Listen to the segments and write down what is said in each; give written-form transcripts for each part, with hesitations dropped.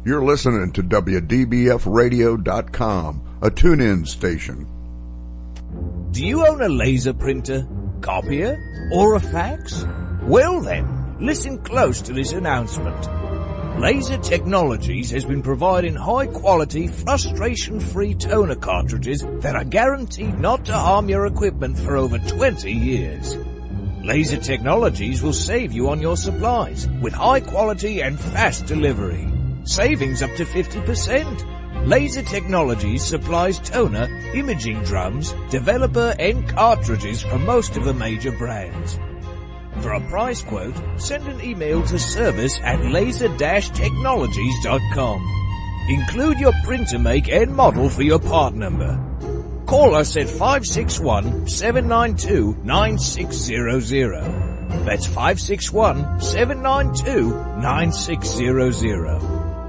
You're listening to WDBFradio.com, a tune-in station. Do you own a laser printer, copier, or a fax? Well then, listen close to this announcement. Laser Technologies has been providing high-quality, frustration-free toner cartridges that are guaranteed not to harm your equipment for over 20 years. Laser Technologies will save you on your supplies with high-quality and fast delivery. Savings up to 50%. Laser Technologies supplies toner, imaging drums, developer and cartridges for most of the major brands. For a price quote, send an email to service@laser-technologies.com. Include your printer make and model for your part number. Call us at 561-792-9600. That's 561-792-9600.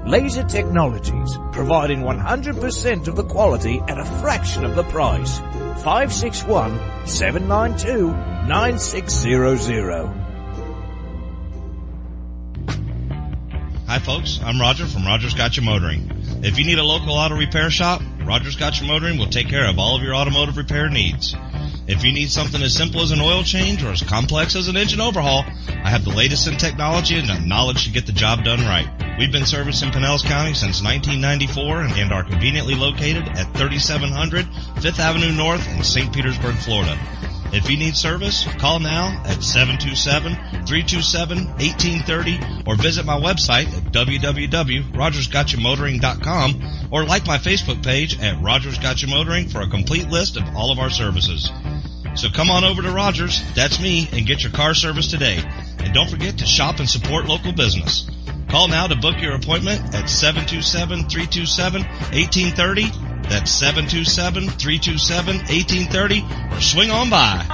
Laser Technologies, providing 100% of the quality at a fraction of the price. 561-792-9600. Hi folks, I'm Roger from Rogers Gotcha Motoring. If you need a local auto repair shop, Rogers Gotcha Motoring will take care of all of your automotive repair needs. If you need something as simple as an oil change or as complex as an engine overhaul, I have the latest in technology and the knowledge to get the job done right. We've been servicing Pinellas County since 1994 and are conveniently located at 3700 5th Avenue North in St. Petersburg, Florida. If you need service, call now at 727-327-1830 or visit my website at www.rogersgotchamotoring.com or like my Facebook page at Rogers Gotcha Motoring for a complete list of all of our services. So come on over to Rogers, that's me, and get your car service today. And don't forget to shop and support local business. Call now to book your appointment at 727-327-1830. That's 727-327-1830, or swing on by.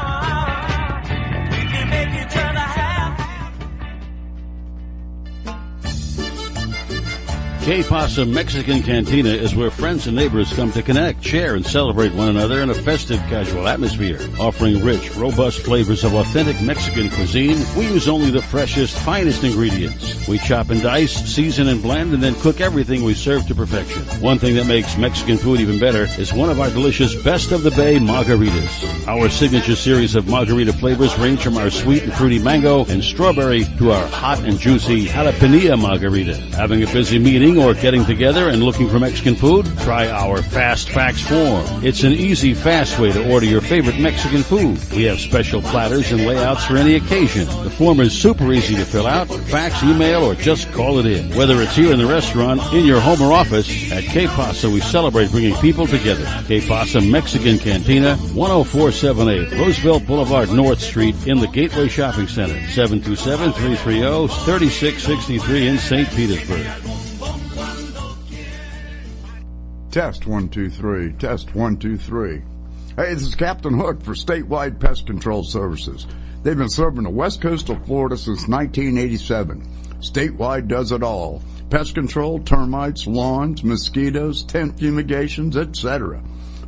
Que Pasa Mexican Cantina is where friends and neighbors come to connect, share, and celebrate one another in a festive, casual atmosphere. Offering rich, robust flavors of authentic Mexican cuisine, we use only the freshest, finest ingredients. We chop and dice, season and blend, and then cook everything we serve to perfection. One thing that makes Mexican food even better is one of our delicious Best of the Bay margaritas. Our signature series of margarita flavors range from our sweet and fruity mango and strawberry to our hot and juicy jalapeno margarita. Having a busy meeting or getting together and looking for Mexican food? Try our Fast Fax form. It's an easy, fast way to order your favorite Mexican food. We have special platters and layouts for any occasion. The form is super easy to fill out, fax, email, or just call it in. Whether it's here in the restaurant, in your home or office, at Que Pasa we celebrate bringing people together. Que Pasa Mexican Cantina, 10478 Roosevelt Boulevard, North Street in the Gateway Shopping Center, 727-330-3663 in St. Petersburg. Test 1, 2, 3. Test 1, 2, 3. Hey, this is Captain Hook for Statewide Pest Control Services. They've been serving the west coast of Florida since 1987. Statewide does it all. Pest control, termites, lawns, mosquitoes, tent fumigations, etc.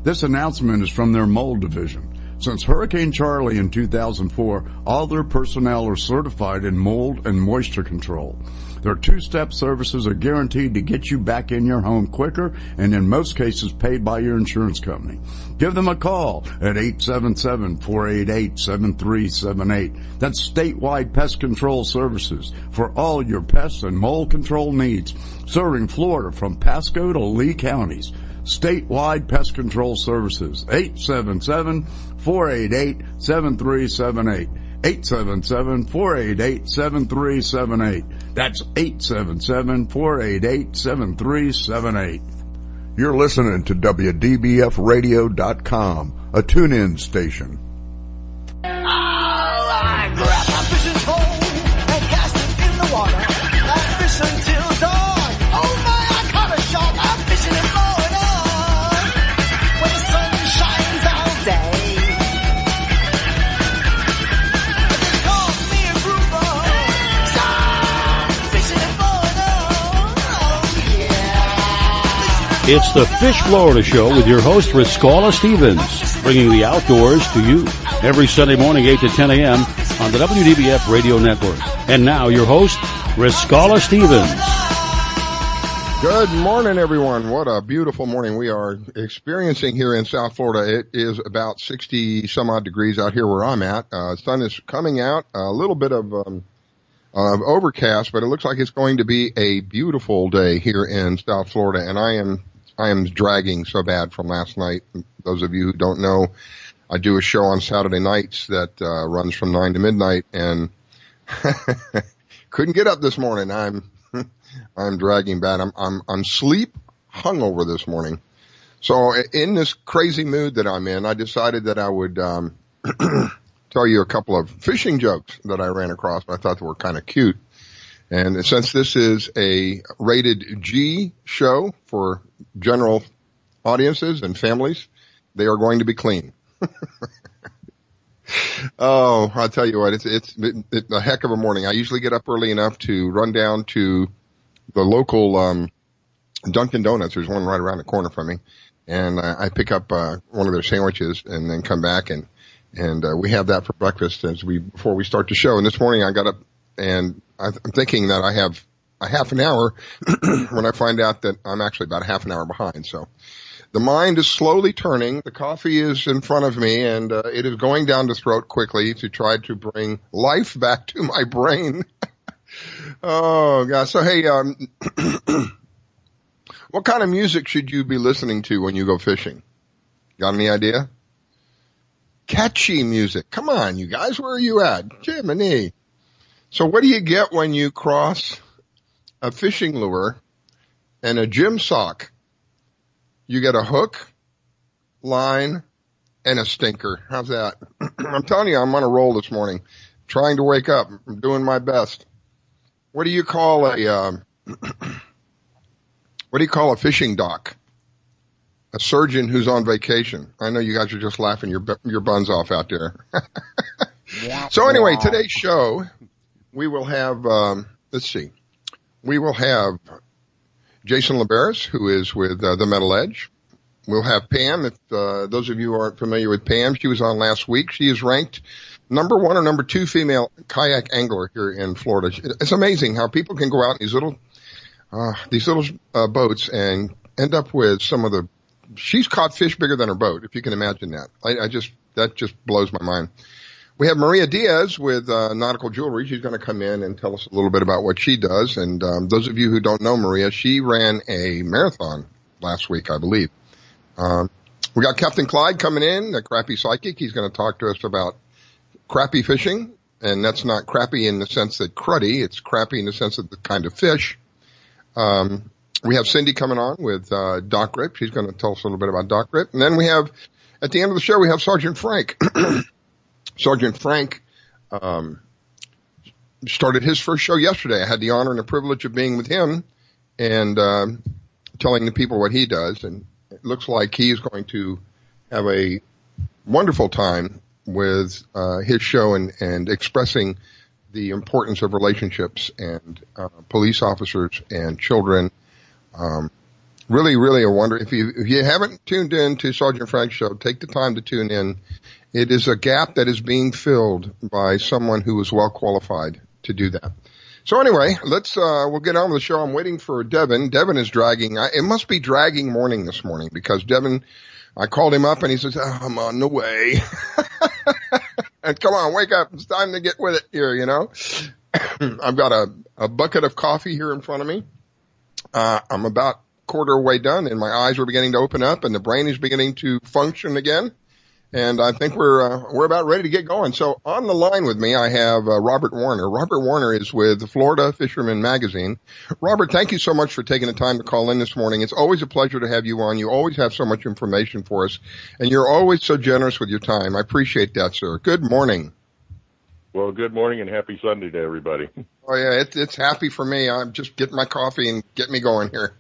This announcement is from their mold division. Since Hurricane Charlie in 2004, all their personnel are certified in mold and moisture control. Their two-step services are guaranteed to get you back in your home quicker and in most cases paid by your insurance company. Give them a call at 877-488-7378. That's Statewide Pest Control Services for all your pest and mold control needs, serving Florida from Pasco to Lee counties. Statewide Pest Control Services, 877-488-7378. 877-488-7378. That's 877-488-7378. You're listening to WDBFradio.com, a tune-in station. I grab my fishing pole and cast it in the water. I fish until dawn. Oh my, I caught a shark. I'm fishing and blowing on when the sun shines all day. It's the Fish Florida Show with your host, Riscala Stevens, bringing the outdoors to you every Sunday morning, 8 to 10 a.m. on the WDBF Radio Network. And now, your host, Riscala Stevens. Good morning, everyone. What a beautiful morning we are experiencing here in South Florida. It is about 60 some odd degrees out here where I'm at. Sun is coming out, a little bit of overcast, but it looks like it's going to be a beautiful day here in South Florida. And I am dragging so bad from last night. Those of you who don't know, I do a show on Saturday nights that runs from 9 to midnight, and couldn't get up this morning. I'm dragging bad. I'm sleep hungover this morning. So in this crazy mood that I'm in, I decided that I would tell you a couple of fishing jokes that I ran across. I thought they were kind of cute. And since this is a rated G show for general audiences and families, they are going to be clean. Oh, I'll tell you what, it's a heck of a morning. I usually get up early enough to run down to the local Dunkin' Donuts. There's one right around the corner from me, and I pick up one of their sandwiches and then come back and we have that for breakfast before we start the show. And this morning I got up and I'm thinking that I have a half an hour when I find out that I'm actually about a half an hour behind. So the mind is slowly turning. The coffee is in front of me, and it is going down the throat quickly to try to bring life back to my brain. Oh, God. So, hey, what kind of music should you be listening to when you go fishing? Got any idea? Catchy music. Come on, you guys. Where are you at? Jiminy. So what do you get when you cross a fishing lure and a gym sock? You get a hook, line, and a stinker. How's that? I'm telling you, I'm on a roll this morning, trying to wake up. I'm doing my best. What do you call a fishing dock? A surgeon who's on vacation. I know you guys are just laughing your buns off out there. So anyway, today's show, we will have, we will have Jason LeBaris, who is with the Metal Edge. We'll have Pam. If those of you who aren't familiar with Pam, she was on last week. She is ranked number 1 or number 2 female kayak angler here in Florida. It's amazing how people can go out in these little boats and end up with she's caught fish bigger than her boat, if you can imagine that. That just blows my mind. We have Maria Diaz with Nautical Jewelry. She's going to come in and tell us a little bit about what she does. And those of you who don't know Maria, she ran a marathon last week, I believe. We got Captain Clyde coming in, the crappy psychic. He's going to talk to us about crappie fishing. And that's not crappy in the sense that cruddy. It's crappy in the sense of the kind of fish. We have Cindy coming on with Doc Rip. She's going to tell us a little bit about Doc Rip. And then we have, at the end of the show, we have Sergeant Frank. Sergeant Frank started his first show yesterday. I had the honor and the privilege of being with him and telling the people what he does. And it looks like he's going to have a wonderful time with his show and expressing the importance of relationships and police officers and children. Really, really a wonder. If you haven't tuned in to Sergeant Frank's show, take the time to tune in. It is a gap that is being filled by someone who is well qualified to do that. So anyway, we'll get on with the show. I'm waiting for Devin. Devin is dragging. It must be dragging morning this morning because Devin, I called him up and he says, I'm on the way. And come on, wake up. It's time to get with it here, you know. I've got a bucket of coffee here in front of me. I'm about quarter way done and my eyes are beginning to open up and the brain is beginning to function again. And I think we're about ready to get going. So on the line with me, I have Robert Warner. Robert Warner is with the Florida Fisherman Magazine. Robert, thank you so much for taking the time to call in this morning. It's always a pleasure to have you on. You always have so much information for us, and you're always so generous with your time. I appreciate that, sir. Good morning. Well, good morning and happy Sunday to everybody. Oh, yeah, it's happy for me. I'm just getting my coffee and get me going here.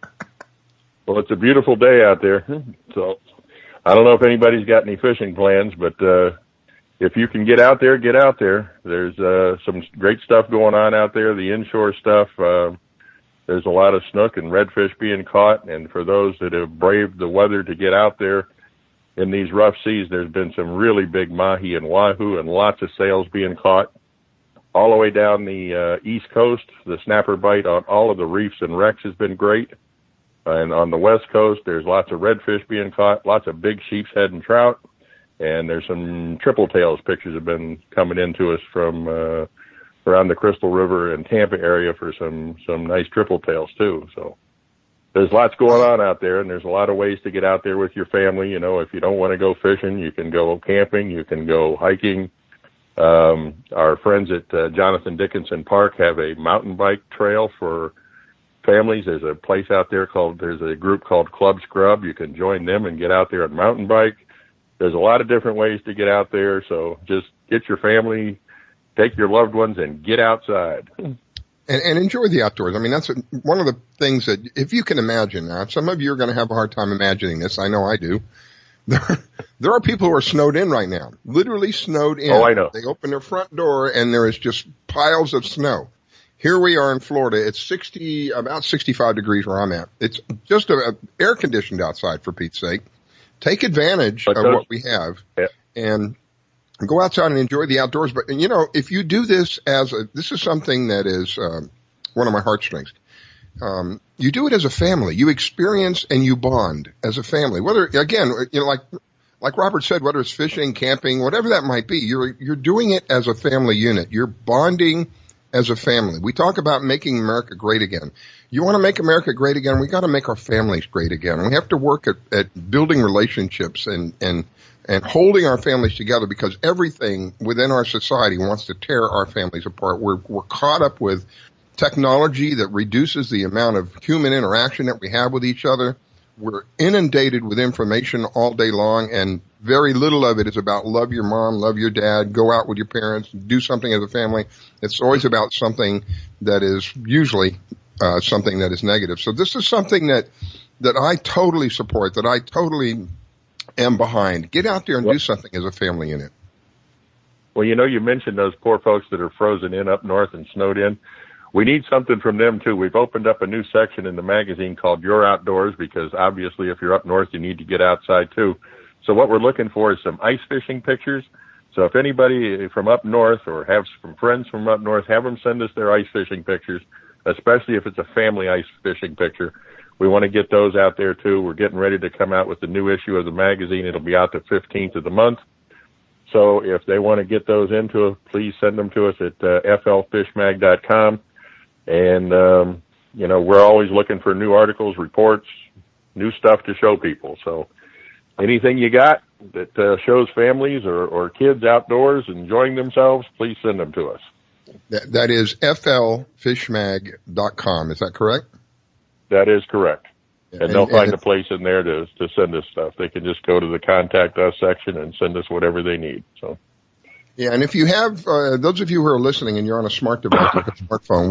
Well, it's a beautiful day out there, so I don't know if anybody's got any fishing plans, but if you can get out there, get out there. There's some great stuff going on out there, the inshore stuff. There's a lot of snook and redfish being caught, and for those that have braved the weather to get out there in these rough seas, there's been some really big mahi and wahoo and lots of sails being caught. All the way down the East Coast, the snapper bite on all of the reefs and wrecks has been great. And on the West Coast, there's lots of redfish being caught, lots of big sheep's head and trout, and there's some triple tails pictures have been coming into us from around the Crystal River and Tampa area for some nice triple tails too. So there's lots going on out there, and there's a lot of ways to get out there with your family. You know, if you don't want to go fishing, you can go camping, you can go hiking. Our friends at Jonathan Dickinson Park have a mountain bike trail for families. There's a place out there there's a group called Club Scrub. You can join them and get out there on mountain bike. There's a lot of different ways to get out there. So just get your family, take your loved ones, and get outside. And enjoy the outdoors. I mean, that's one of the things that, if you can imagine now, some of you are going to have a hard time imagining this. I know I do. There are people who are snowed in right now, literally snowed in. Oh, I know. They open their front door and there is just piles of snow. Here we are in Florida. It's about 65 degrees where I'm at. It's just air conditioned outside, for Pete's sake. Take advantage of what we have and go outside and enjoy the outdoors. But, you know, if you do this this is something that is one of my heartstrings. You do it as a family. You experience and you bond as a family. Whether, again, you know, like Robert said, whether it's fishing, camping, whatever that might be, you're doing it as a family unit. You're bonding as a family. We talk about making America great again. You want to make America great again, we got to make our families great again. We have to work at building relationships and holding our families together, because everything within our society wants to tear our families apart. We're caught up with technology that reduces the amount of human interaction that we have with each other. We're inundated with information all day long, and very little of it is about love your mom, love your dad, go out with your parents, do something as a family. It's always about something that is usually something that is negative. So this is something that I totally support, that I totally am behind. Get out there and do something as a family unit. Well, you know, you mentioned those poor folks that are frozen in up north and snowed in. We need something from them, too. We've opened up a new section in the magazine called Your Outdoors, because obviously if you're up north, you need to get outside, too. So what we're looking for is some ice fishing pictures. So if anybody from up north or have some friends from up north, have them send us their ice fishing pictures, especially if it's a family ice fishing picture. We want to get those out there, too. We're getting ready to come out with the new issue of the magazine. It'll be out the 15th of the month. So if they want to get those into us, please send them to us at flfishmag.com. And, you know, we're always looking for new articles, reports, new stuff to show people. So anything you got that shows families or kids outdoors enjoying themselves, please send them to us. That is flfishmag.com. Is that correct? That is correct. And they'll find a place in there to send us stuff. They can just go to the Contact Us section and send us whatever they need. So. Yeah, and if you have, those of you who are listening and you're on a smart device, like a smartphone,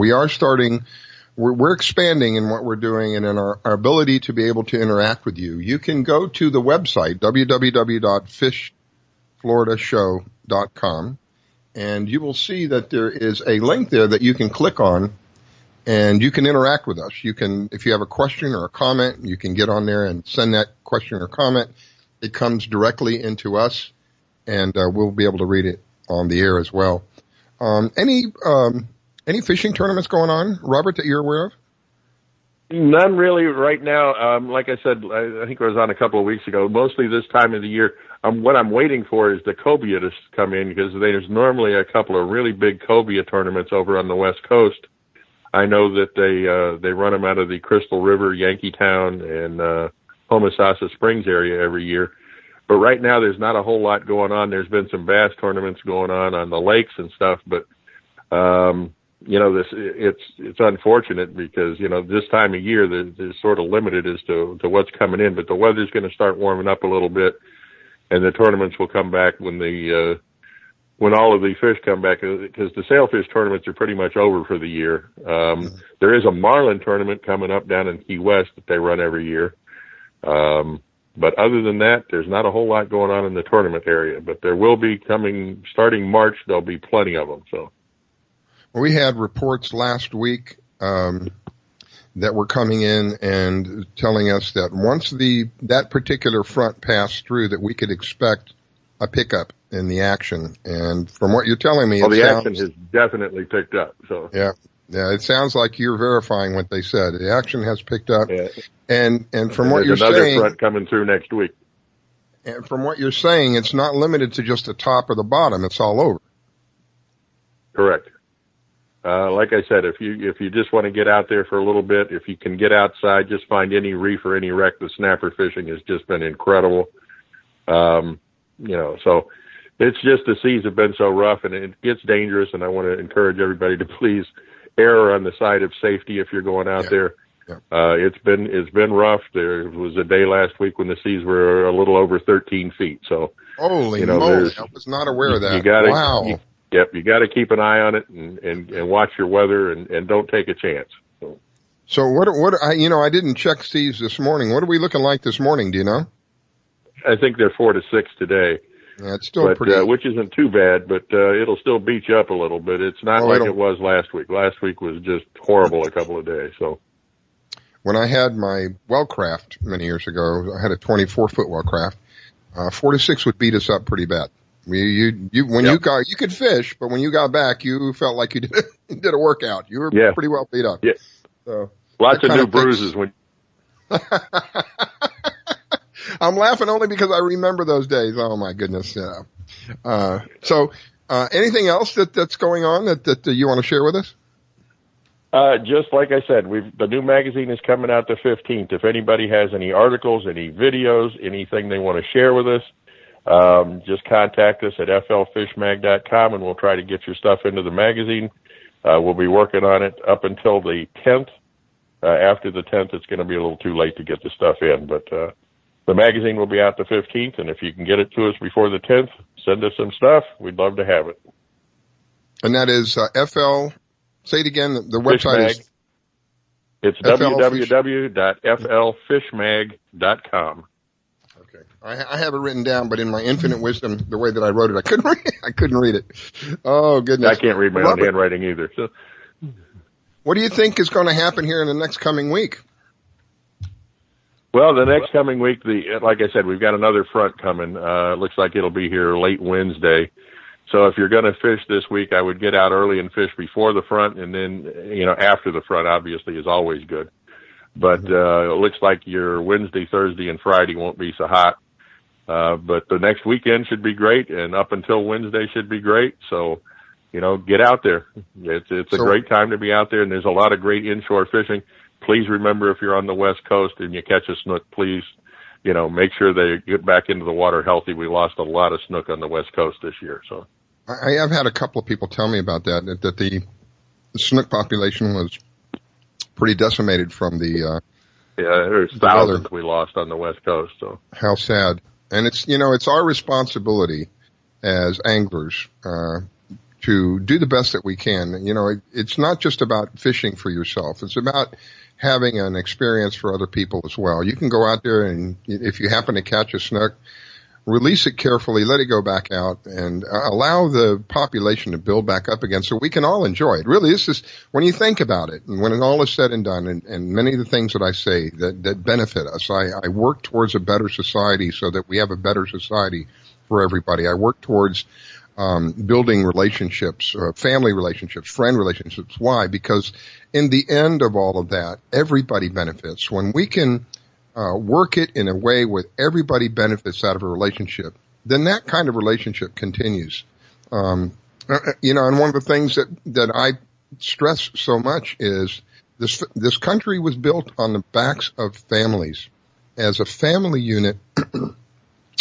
we're expanding in what we're doing and in our ability to be able to interact with you. You can go to the website, www.fishfloridashow.com, and you will see that there is a link there that you can click on, and you can interact with us. You can, if you have a question or a comment, you can get on there and send that question or comment. It comes directly into us, and we'll be able to read it on the air as well. Any fishing tournaments going on, Robert, that you're aware of? None really right now. Like I said, I think I was on a couple of weeks ago. Mostly this time of the year, what I'm waiting for is the cobia to come in, because there's normally a couple of really big cobia tournaments over on the West Coast. I know that they run them out of the Crystal River, Yankeetown, and Homosassa Springs area every year. But right now, there's not a whole lot going on. There's been some bass tournaments going on the lakes and stuff, but you know, it's unfortunate because, you know, this time of year they're sort of limited as to what's coming in. But the weather's going to start warming up a little bit, and the tournaments will come back when all of the fish come back, because the sailfish tournaments are pretty much over for the year. There is a marlin tournament coming up down in Key West that they run every year. But other than that, there's not a whole lot going on in the tournament area. But there will be coming, starting March, there'll be plenty of them. So, we had reports last week that were coming in and telling us that once that particular front passed through, that we could expect a pickup in the action. And from what you're telling me, the action has definitely picked up. So yeah, Yeah, it sounds like you're verifying what they said. The action has picked up, Yeah. and from what There's you're another saying, front coming through next week. and from what you're saying, it's not limited to just the top or the bottom. It's all over. Correct. Like I said, if you just want to get out there for a little bit, if you can get outside, just find any reef or any wreck. The snapper fishing has just been incredible. So it's just the seas have been so rough and it gets dangerous. And I want to encourage everybody to please err on the side of safety if you're going out there. Yeah. It's been rough. There was a day last week when the seas were a little over 13 feet. So Holy moly! I was not aware of that. Wow. You got to keep an eye on it and watch your weather and don't take a chance. So what I didn't check seas this morning. What are we looking like this morning? Do you know? I think they're 4 to 6 today. Yeah, it's still pretty. Which isn't too bad, but it'll still beat you up a little bit. It's not like it was last week. Last week was just horrible a couple of days. So when I had my Wellcraft many years ago, I had a 24-foot Wellcraft. 4 to 6 would beat us up pretty bad. You could fish, but when you got back, you felt like you did a workout. You were pretty well beat up. Yeah. So lots of new bruises when. I'm laughing only because I remember those days. Oh my goodness. Yeah. So anything else that's going on that you want to share with us? Just like I said, the new magazine is coming out the 15th. If anybody has any articles, any videos, anything they want to share with us, just contact us at flfishmag.com and we'll try to get your stuff into the magazine. We'll be working on it up until the 10th. After the 10th, it's going to be a little too late to get the stuff in, but the magazine will be out the 15th, and if you can get it to us before the 10th, send us some stuff. We'd love to have it. And that is say it again, the website is... It's www.flfishmag.com. Okay. I have it written down, but in my infinite wisdom, the way that I wrote it, I couldn't read it. Oh, goodness. I can't read my own handwriting either. So. What do you think is going to happen here in the next coming week? Well, the next coming week, like I said, we've got another front coming. Looks like it'll be here late Wednesday. So if you're going to fish this week, I would get out early and fish before the front, and then, after the front, obviously, is always good. But it looks like your Wednesday, Thursday, and Friday won't be so hot. But the next weekend should be great, and up until Wednesday should be great. So, get out there. It's a great time to be out there, and there's a lot of great inshore fishing. Please remember, if you're on the West Coast and you catch a snook, please, make sure they get back into the water healthy. We lost a lot of snook on the West Coast this year. So I have had a couple of people tell me about that the snook population was pretty decimated from the there's thousands we lost on the West Coast. So how sad. And it's our responsibility as anglers to do the best that we can. It's not just about fishing for yourself. It's about having an experience for other people as well. You can go out there and if you happen to catch a snook, release it carefully, let it go back out, and allow the population to build back up again so we can all enjoy it. Really, this is, when you think about it, and when it all is said and done, and many of the things that I say that benefit us, I work towards a better society so that we have a better society for everybody. I work towards building relationships, family relationships, friend relationships. Why? Because in the end of all of that, everybody benefits. When we can work it in a way where everybody benefits out of a relationship, then that kind of relationship continues. And one of the things that I stress so much is this country was built on the backs of families. As a family unit,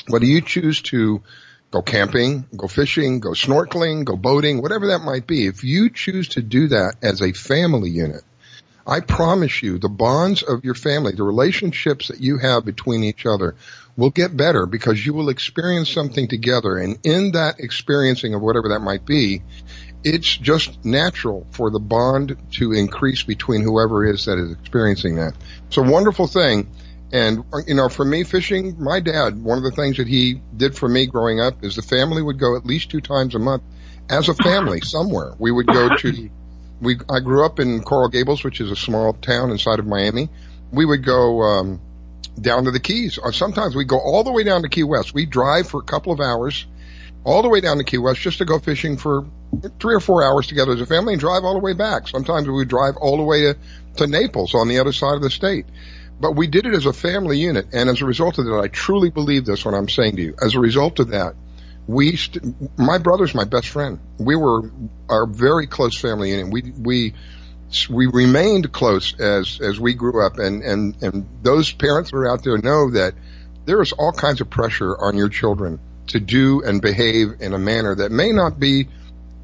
whether you choose to go camping, go fishing, go snorkeling, go boating, whatever that might be, if you choose to do that as a family unit, I promise you the bonds of your family, the relationships that you have between each other will get better because you will experience something together. And in that experiencing of whatever that might be, it's just natural for the bond to increase between whoever it is that is experiencing that. It's a wonderful thing. And, for me, fishing, my dad, one of the things that he did for me growing up is the family would go at least 2 times a month as a family somewhere. We would go to, I grew up in Coral Gables, which is a small town inside of Miami. We would go down to the Keys, or sometimes we'd go all the way down to Key West. We'd drive for a couple of hours all the way down to Key West just to go fishing for 3 or 4 hours together as a family and drive all the way back. Sometimes we would drive all the way to Naples on the other side of the state. But we did it as a family unit, and as a result of that, I truly believe this when I'm saying to you. As a result of that, my brother's my best friend. We were our very close family unit. We remained close as we grew up, and those parents that are out there know that there is all kinds of pressure on your children to do and behave in a manner that may not be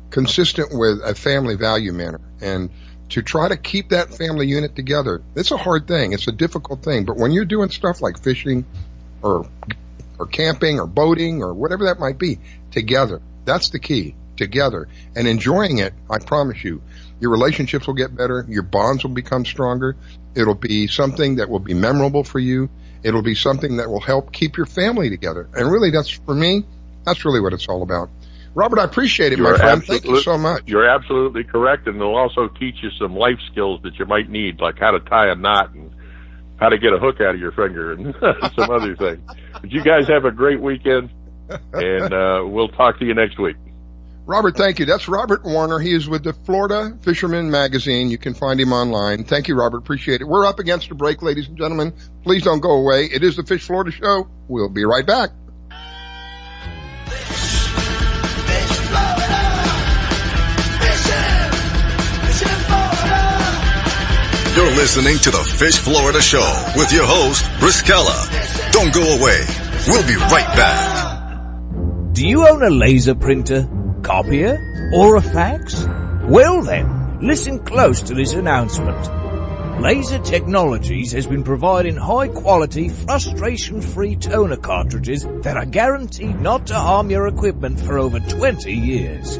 consistent with a family value manner. And to try to keep that family unit together, it's a hard thing. It's a difficult thing. But when you're doing stuff like fishing or camping or boating or whatever that might be, together, that's the key, together. And enjoying it, I promise you, your relationships will get better, your bonds will become stronger, it'll be something that will be memorable for you, it'll be something that will help keep your family together. And really, for me, that's really what it's all about. Robert, I appreciate it, my friend. Thank you so much. You're absolutely correct, and they'll also teach you some life skills that you might need, like how to tie a knot and how to get a hook out of your finger and some other things. But you guys have a great weekend, and we'll talk to you next week. Robert, thank you. That's Robert Warner. He is with the Florida Fisherman Magazine. You can find him online. Thank you, Robert. Appreciate it. We're up against a break, ladies and gentlemen. Please don't go away. It is the Fish Florida Show. We'll be right back. You're listening to the Fish Florida Show with your host, Briskella. Don't go away. We'll be right back. Do you own a laser printer, copier, or a fax? Well then, listen close to this announcement. Laser Technologies has been providing high-quality, frustration-free toner cartridges that are guaranteed not to harm your equipment for over 20 years.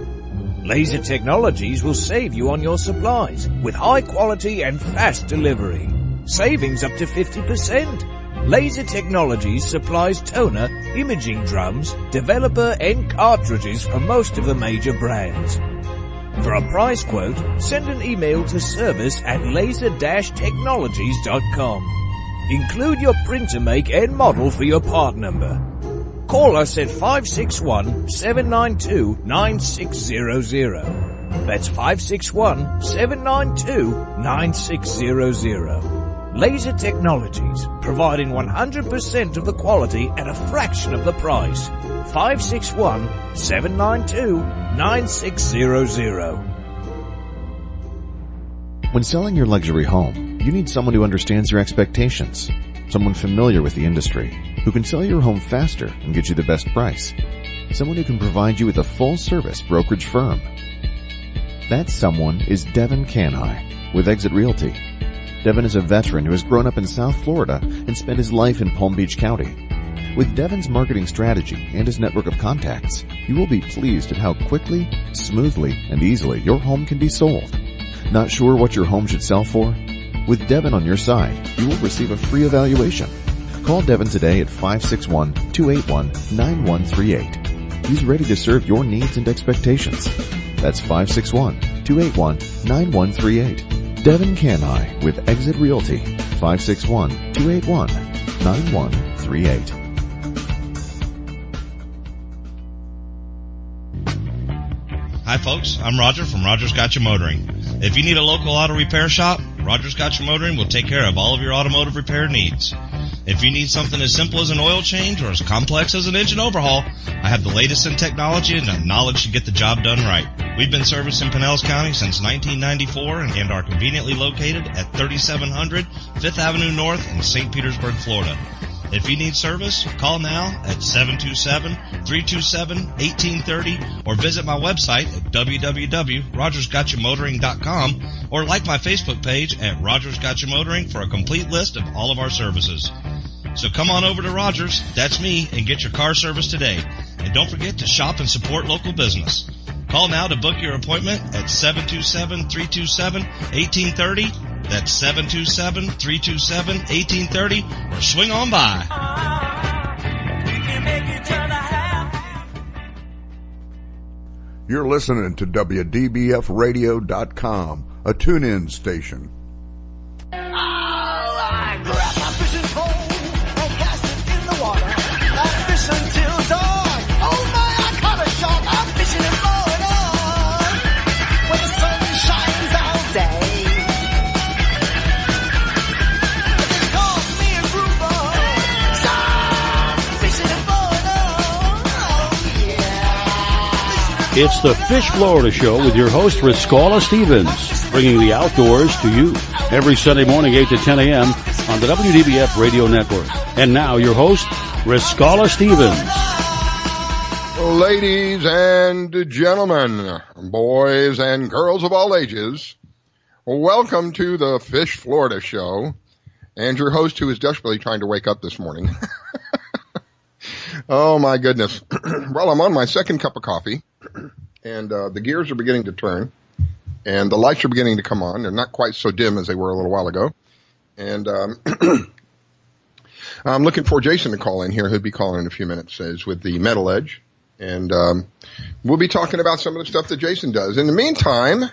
Laser Technologies will save you on your supplies with high quality and fast delivery. Savings up to 50%. Laser Technologies supplies toner, imaging drums, developer and cartridges for most of the major brands. For a price quote, send an email to service@laser-technologies.com. Include your printer make and model for your part number. Call us at 561-792-9600. That's 561-792-9600. Laser Technologies, providing 100% of the quality at a fraction of the price. 561-792-9600. When selling your luxury home, you need someone who understands your expectations. Someone familiar with the industry, who can sell your home faster and get you the best price. Someone who can provide you with a full-service brokerage firm. That someone is Devin Canhigh with Exit Realty. Devin is a veteran who has grown up in South Florida and spent his life in Palm Beach County. With Devin's marketing strategy and his network of contacts, you will be pleased at how quickly, smoothly, and easily your home can be sold. Not sure what your home should sell for? With Devin on your side, you will receive a free evaluation. Call Devin today at 561-281-9138. He's ready to serve your needs and expectations. That's 561-281-9138. Devin Canhigh with Exit Realty, 561-281-9138. Hi folks, I'm Roger from Rogers Gotcha Motoring. If you need a local auto repair shop, Rogers Gotcha Motoring will take care of all of your automotive repair needs. If you need something as simple as an oil change or as complex as an engine overhaul, I have the latest in technology and the knowledge to get the job done right. We've been servicing Pinellas County since 1994 and are conveniently located at 3700 5th Avenue North in St. Petersburg, Florida. If you need service, call now at 727-327-1830 or visit my website at www.rogersgotchamotoring.com or like my Facebook page at Rogers Gotcha Motoring for a complete list of all of our services. So come on over to Rogers, that's me, and get your car service today. And don't forget to shop and support local business. Call now to book your appointment at 727-327-1830. That's 727-327-1830, or swing on by. You're listening to WDBFradio.com, a tune-in station. I grab my fishing pole and cast it in the water. I fish until dawn. Oh my, I caught a It's the Fish Florida Show with your host, Riscala Stevens, bringing the outdoors to you every Sunday morning, 8 to 10 a.m. on the WDBF Radio Network. And now, your host, Riscala Stevens. Ladies and gentlemen, boys and girls of all ages, welcome to the Fish Florida Show, and your host who is desperately trying to wake up this morning. Oh, my goodness. Well, I'm on my second cup of coffee, and the gears are beginning to turn, and the lights are beginning to come on. They're not quite so dim as they were a little while ago. And I'm looking for Jason to call in here. He'll be calling in a few minutes, is with the Metal Edge. And we'll be talking about some of the stuff that Jason does. In the meantime,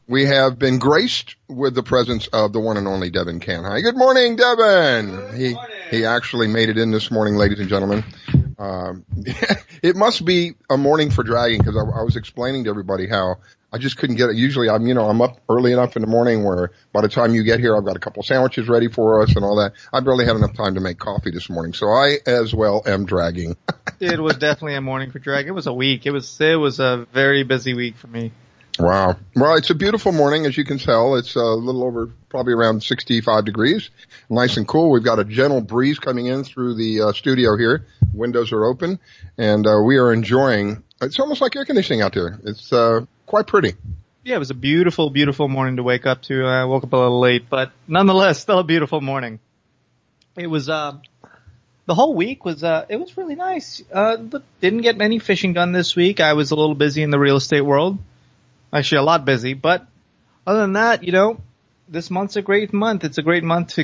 we have been graced with the presence of the one and only Devin Canhigh. Good morning, Devin. Good morning. He actually made it in this morning, ladies and gentlemen. It must be a morning for dragging, because I was explaining to everybody how I just couldn't get it. Usually I'm up early enough in the morning where by the time you get here, I've got a couple sandwiches ready for us and all that. I barely had enough time to make coffee this morning, so I as well am dragging. It was definitely a morning for drag. It was a week. It was a very busy week for me. Wow. Well, it's a beautiful morning, as you can tell. It's a little over, probably around 65 degrees. Nice and cool. We've got a gentle breeze coming in through the studio here. Windows are open, and we are enjoying. It's almost like air conditioning out there. It's quite pretty. Yeah, it was a beautiful, beautiful morning to wake up to. I woke up a little late, but nonetheless, still a beautiful morning. It was the whole week was it was really nice. Didn't get any fishing done this week. I was a little busy in the real estate world. Actually, a lot busy, but other than that, this month's a great month. It's a great month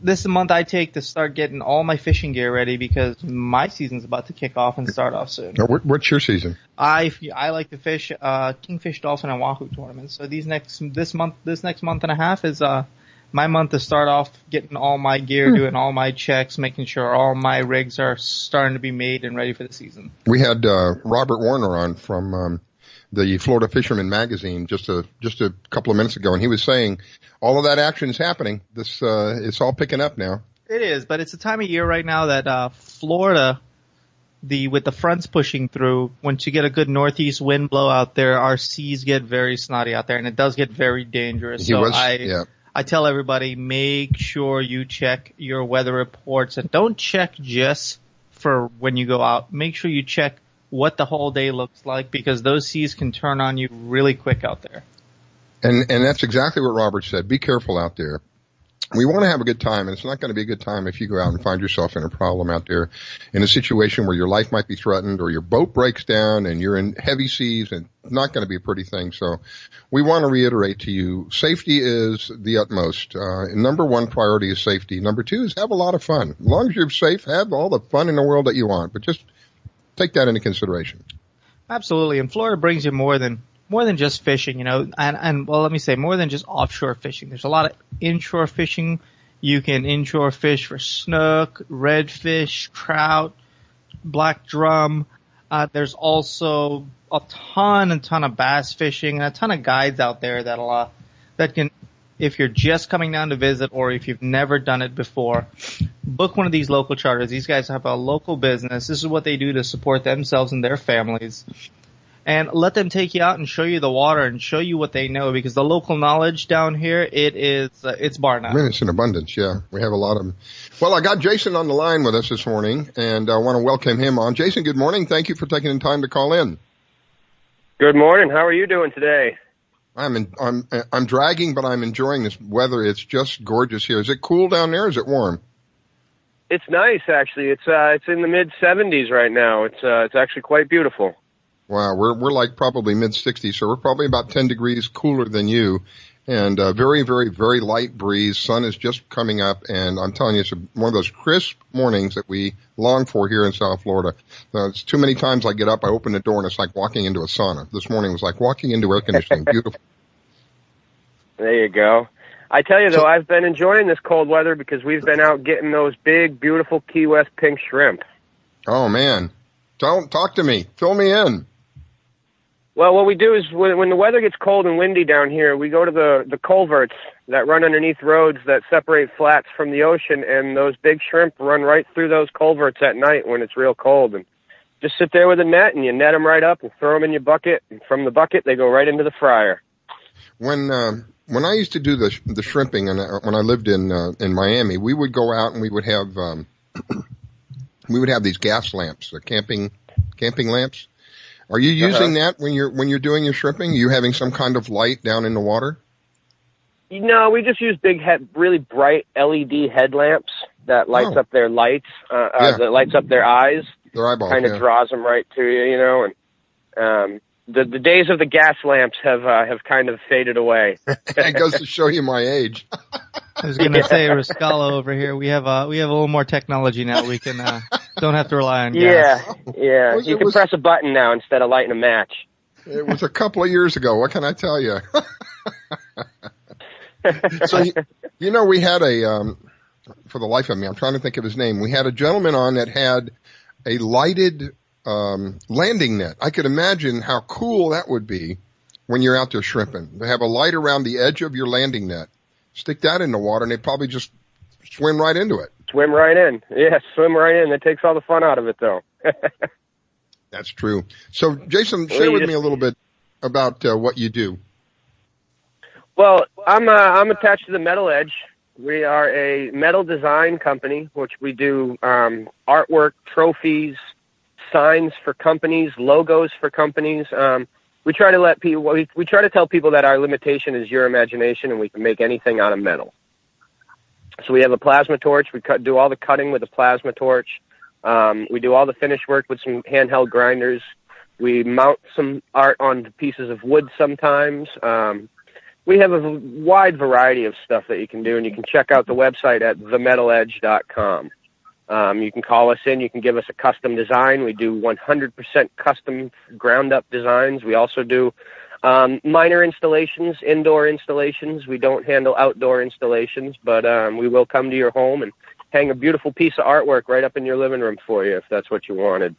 this month I take to start getting all my fishing gear ready, because my season's about to kick off and start off soon. What's your season? I like to fish kingfish, dolphin, and wahoo tournaments. So this next month and a half is my month to start off getting all my gear, doing all my checks, making sure all my rigs are starting to be made and ready for the season. We had Robert Warner on from the Florida Fisherman magazine just a couple of minutes ago, and he was saying all of that action is happening. This it's all picking up now. It is, but it's a time of year right now that Florida, with the fronts pushing through, once you get a good northeast wind blow out there, our seas get very snotty out there, and it does get very dangerous. I tell everybody, make sure you check your weather reports, and don't check just for when you go out. Make sure you check what the whole day looks like, because those seas can turn on you really quick out there. And that's exactly what Robert said. Be careful out there. We want to have a good time, and it's not going to be a good time if you go out and find yourself in a problem out there, in a situation where your life might be threatened or your boat breaks down and you're in heavy seas, and it's not going to be a pretty thing. So we want to reiterate to you, safety is the utmost. Number one priority is safety. Number two is have a lot of fun. As long as you're safe, have all the fun in the world that you want, but just take that into consideration. Absolutely. And Florida brings you more than just fishing, and let me say, more than just offshore fishing. There's a lot of inshore fishing. You can inshore fish for snook, redfish, trout, black drum. There's also a ton of bass fishing, and a ton of guides out there that can, if you're just coming down to visit or if you've never done it before, book one of these local charters. These guys have a local business. This is what they do to support themselves and their families. And let them take you out and show you the water and show you what they know, because the local knowledge down here, it's bar none. I mean, it's in abundance, yeah. We have a lot of them. Well, I got Jason on the line with us this morning, and I want to welcome him on. Jason, good morning. Thank you for taking the time to call in. Good morning. How are you doing today? I'm dragging, but I'm enjoying this weather. It's just gorgeous here. Is it cool down there? Or is it warm? It's nice, actually. It's in the mid 70s right now. It's actually quite beautiful. Wow, we're like probably mid 60s, so we're probably about 10 degrees cooler than you, and very, very, very light breeze. Sun is just coming up, and I'm telling you, it's one of those crisp mornings that we long for here in South Florida. It's too many times I get up, I open the door, and it's like walking into a sauna. This morning was like walking into air conditioning. Beautiful. There you go. I tell you, though, I've been enjoying this cold weather because we've been out getting those big, beautiful Key West pink shrimp. Oh, man. Don't talk to me. Fill me in. Well, what we do is when the weather gets cold and windy down here, we go to the culverts that run underneath roads that separate flats from the ocean, and those big shrimp run right through those culverts at night when it's real cold. And just sit there with a net, and you net them right up and throw them in your bucket. And from the bucket, they go right into the fryer. When I used to do the shrimping, and when I lived in Miami, we would go out and we would have these gas lamps, the camping lamps. Are you using that when you're doing your shrimping? Are you having some kind of light down in the water? No, we just use big, really bright LED headlamps that lights up their lights, that lights up their eyes. Their eyeballs, kind of draws them right to you, you know. And the days of the gas lamps have kind of faded away. It goes to show you my age. I was going to say, Riscala over here, we have a little more technology now. We can don't have to rely on gas. Yeah. You can press a button now instead of lighting a match. It was a couple of years ago. What can I tell you? So, you know, we had for the life of me, I'm trying to think of his name. We had a gentleman on that had a lighted landing net. I could imagine how cool that would be when you're out there shrimping. To have a light around the edge of your landing net. Stick that in the water, and they probably just swim right into it. Swim right in. Yeah, swim right in. That takes all the fun out of it, though. That's true. So, Jason, share with me a little bit about what you do. Well, I'm attached to the Metal Edge. We are a metal design company, which we do artwork, trophies, signs for companies, logos for companies. We try to let people. We try to tell people that our limitation is your imagination, and we can make anything out of metal. So we have a plasma torch. We do all the cutting with a plasma torch. We do all the finish work with some handheld grinders. We mount some art on pieces of wood sometimes. We have a wide variety of stuff that you can do, and you can check out the website at themetaledge.com. You can call us in. You can give us a custom design. We do 100% custom ground-up designs. We also do minor installations, indoor installations. We don't handle outdoor installations, but we will come to your home and hang a beautiful piece of artwork right up in your living room for you if that's what you wanted.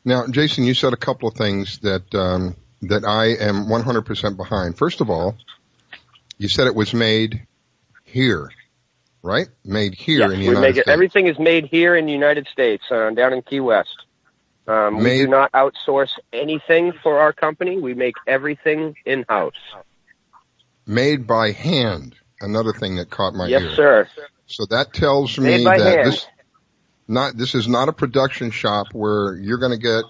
Now, Jason, you said a couple of things that I am 100% behind. First of all, you said it was made here, right? Made here in the United States. Everything is made here in the United States, down in Key West. We do not outsource anything for our company. We make everything in-house. Made by hand, another thing that caught my ear. Yes, sir. So that tells me that this is not a production shop where you're going to get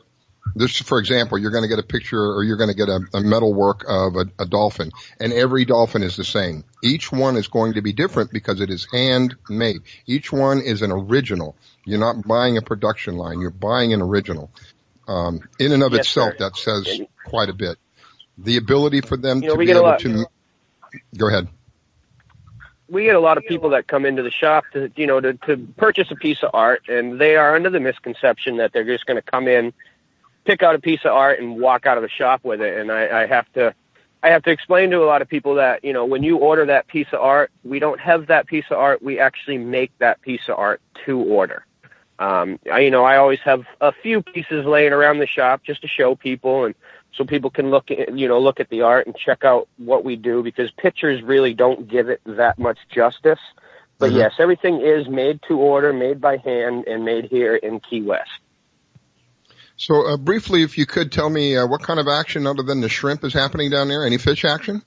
this. For example, you're going to get a picture or you're going to get a metal work of a dolphin, and every dolphin is the same. Each one is going to be different because it is handmade. Each one is an original. You're not buying a production line. You're buying an original. In and of itself, sir, that says quite a bit. The ability for them to be able to go ahead. We get a lot of people that come into the shop to purchase a piece of art, and they are under the misconception that they're just going to come in, pick out a piece of art, and walk out of the shop with it. And I have to explain to a lot of people that, when you order that piece of art, we don't have that piece of art. We actually make that piece of art to order. I always have a few pieces laying around the shop just to show people, and so people can look at the art and check out what we do, because pictures really don't give it that much justice. But yes, everything is made to order, made by hand, and made here in Key West. So briefly, if you could tell me what kind of action other than the shrimp is happening down there? Any fish action?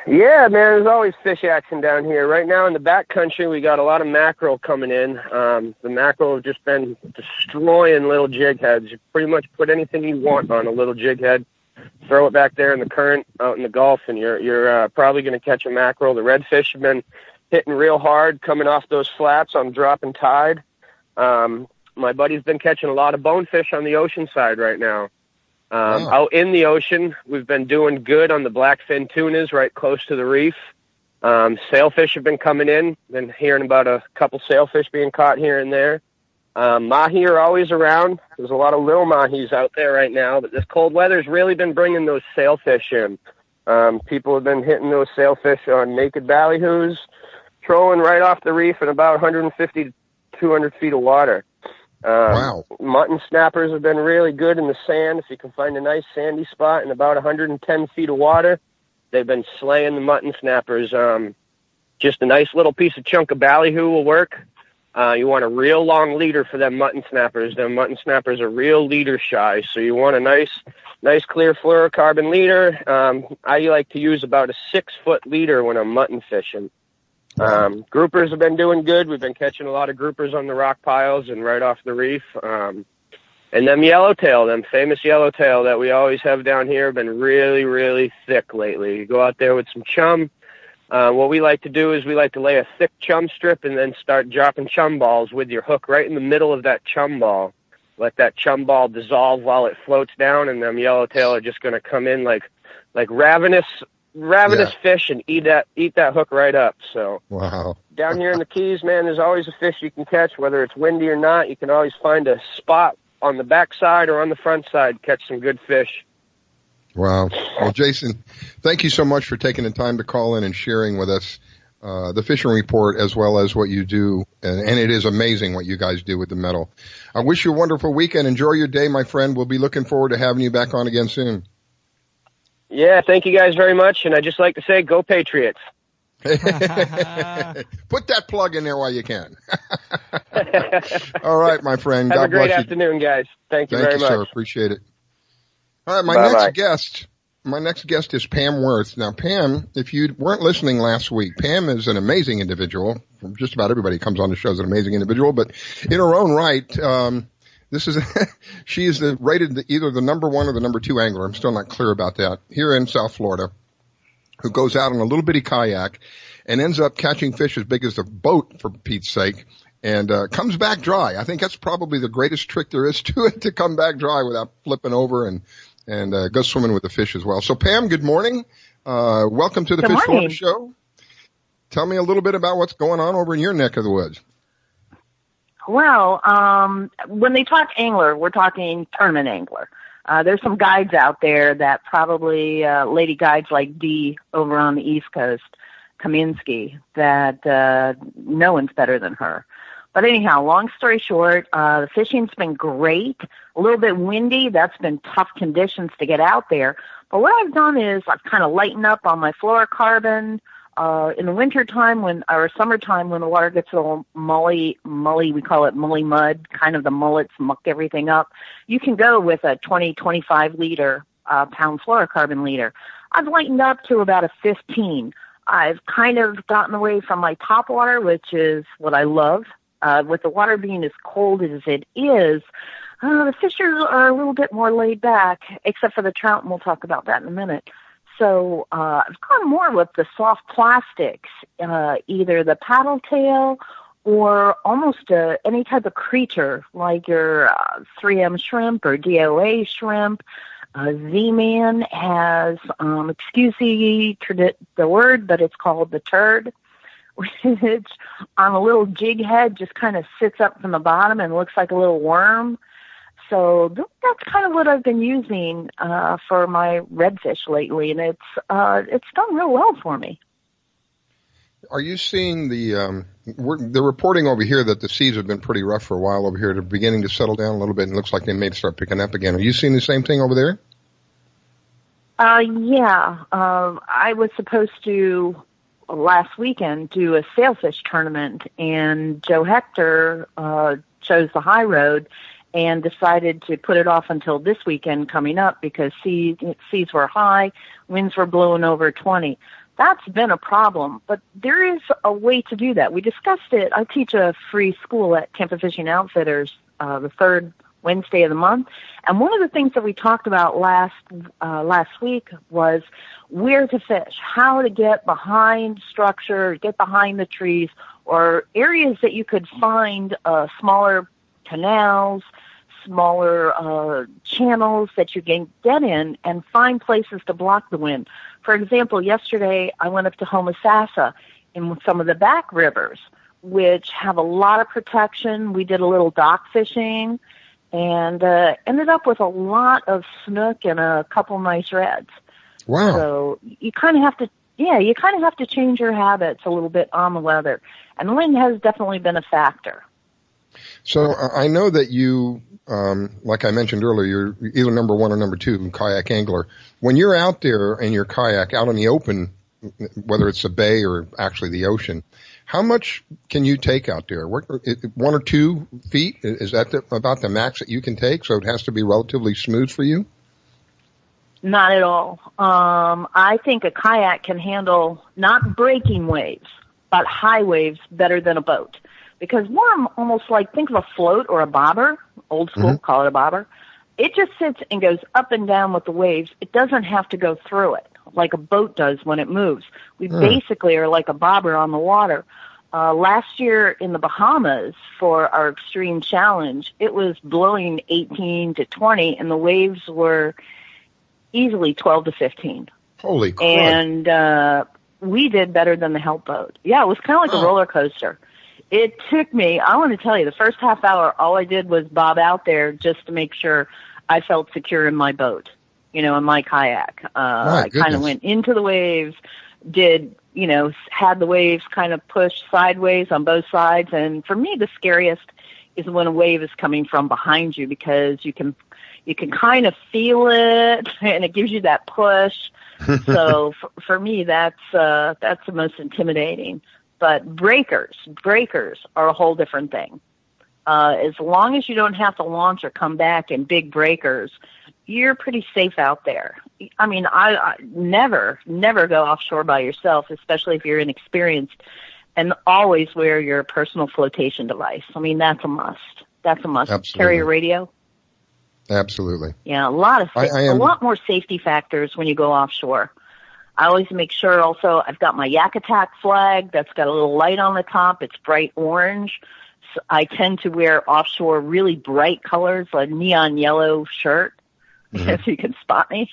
Yeah, man, there's always fish action down here. Right now in the back country, we got a lot of mackerel coming in. The mackerel have just been destroying little jig heads. You pretty much put anything you want on a little jig head, throw it back there in the current out in the Gulf, and you're probably going to catch a mackerel. The redfish have been hitting real hard coming off those flats on dropping tide. My buddy's been catching a lot of bonefish on the ocean side right now. Out in the ocean, we've been doing good on the blackfin tunas right close to the reef. Sailfish have been coming in. Been hearing about a couple sailfish being caught here and there. Mahi are always around. There's a lot of little mahis out there right now, but this cold weather's really been bringing those sailfish in. People have been hitting those sailfish on naked ballyhoos, trolling right off the reef in about 150 to 200 feet of water. Wow. Mutton snappers have been really good in the sand. If you can find a nice sandy spot in about 110 feet of water, they've been slaying the mutton snappers. Just a nice little piece of chunk of ballyhoo will work. You want a real long leader for them mutton snappers. Them mutton snappers are real leader shy, so you want a nice clear fluorocarbon leader. I like to use about a 6-foot leader when I'm mutton fishing. Groupers have been doing good. We've been catching a lot of groupers on the rock piles and right off the reef. And them yellowtail, them famous yellowtail that we always have down here, have been really, really thick lately. You go out there with some chum. What we like to do is we like to lay a thick chum strip and then start dropping chum balls with your hook right in the middle of that chum ball. Let that chum ball dissolve while it floats down, and them yellowtail are just going to come in like ravenous fish and eat that hook right up. So wow. Down here in the Keys, man, there's always a fish you can catch, whether it's windy or not. You can always find a spot on the back side or on the front side, catch some good fish. Wow. Well, Jason, thank you so much for taking the time to call in and sharing with us the fishing report as well as what you do. And it is amazing what you guys do with the metal. I wish you a wonderful weekend. Enjoy your day, my friend. We'll be looking forward to having you back on again soon. Yeah, thank you guys very much. And I'd just like to say, go Patriots. Put that plug in there while you can. All right, my friend. Have God a great bless afternoon, guys. Thank you very much. Thank you, sir. Appreciate it. All right, my next guest is Pam Worth. Now, Pam, if you weren't listening last week, Pam is an amazing individual. Just about everybody who comes on the show is an amazing individual, but in her own right, she is rated either the number 1 or the number 2 angler. I'm still not clear about that. Here in South Florida, who goes out on a little bitty kayak and ends up catching fish as big as a boat, for Pete's sake, and comes back dry. I think that's probably the greatest trick there is to it, to come back dry without flipping over and go swimming with the fish as well. So, Pam, good morning. Welcome to the Fish Florida Show. Tell me a little bit about what's going on over in your neck of the woods. Well, when they talk angler, we're talking tournament angler. There's some guides out there that probably, lady guides like Dee over on the East Coast, Kaminsky, that no one's better than her. But anyhow, long story short, the fishing's been great. A little bit windy. That's been tough conditions to get out there. But what I've done is I've kind of lightened up on my fluorocarbon. In the wintertime or summertime when the water gets a little mully, we call it mully mud, kind of the mullets muck everything up, you can go with a 20, 25 liter, pound fluorocarbon leader. I've lightened up to about a 15. I've kind of gotten away from my top water, which is what I love. With the water being as cold as it is, the fishers are a little bit more laid back, except for the trout, and we'll talk about that in a minute. So I've gone more with the soft plastics, either the paddle tail or almost any type of creature, like your 3M shrimp or DOA shrimp. Z-Man has, excuse the word, but it's called the turd, which on a little jig head just kind of sits up from the bottom and looks like a little worm. So that's kind of what I've been using for my redfish lately, and it's done real well for me. Are you seeing the reporting over here that the seas have been pretty rough for a while over here? They're beginning to settle down a little bit, and it looks like they may start picking up again. Are you seeing the same thing over there? Yeah. I was supposed to last weekend do a sailfish tournament, and Joe Hector chose the high road and decided to put it off until this weekend coming up because seas were high, winds were blowing over 20. That's been a problem, but there is a way to do that. We discussed it. I teach a free school at Tampa Fishing Outfitters the third Wednesday of the month, and one of the things that we talked about last week was where to fish, how to get behind structure, get behind the trees, or areas that you could find smaller canals, smaller channels that you can get in and find places to block the wind. For example, yesterday I went up to Homosassa in some of the back rivers, which have a lot of protection. We did a little dock fishing and ended up with a lot of snook and a couple nice reds. Wow. So you kind of have to change your habits a little bit on the weather. And the wind has definitely been a factor. So I know that you, like I mentioned earlier, you're either number 1 or number 2 kayak angler. When you're out there in your kayak, out in the open, whether it's a bay or actually the ocean, How much can you take out there? 1 or 2 feet? Is that about the max that you can take? So it has to be relatively smooth for you? Not at all. I think a kayak can handle not breaking waves, but high waves better than a boat. Because more almost like, think of a float or a bobber, old school, call it a bobber. It just sits and goes up and down with the waves. It doesn't have to go through it like a boat does when it moves. We basically are like a bobber on the water. Last year in the Bahamas for our extreme challenge, it was blowing 18 to 20 and the waves were easily 12 to 15. Holy crap. And we did better than the help boat. Yeah, it was kind of like a roller coaster. It took me, I want to tell you, the first half hour, all I did was bob out there just to make sure I felt secure in my boat, in my kayak. I kind of went into the waves, had the waves kind of push sideways on both sides. And for me, the scariest is when a wave is coming from behind you because you can kind of feel it and it gives you that push. So for me, that's the most intimidating. But breakers are a whole different thing. As long as you don't have to launch or come back in big breakers, you're pretty safe out there. I mean, I never go offshore by yourself, especially if you're inexperienced, and always wear your personal flotation device. I mean, that's a must. Absolutely. Carry a radio. Absolutely. Yeah, a lot more safety factors when you go offshore. I always make sure also I've got my Yak Attack flag that's got a little light on the top. It's bright orange. So I tend to wear offshore really bright colors, like neon yellow shirt, if you can spot me.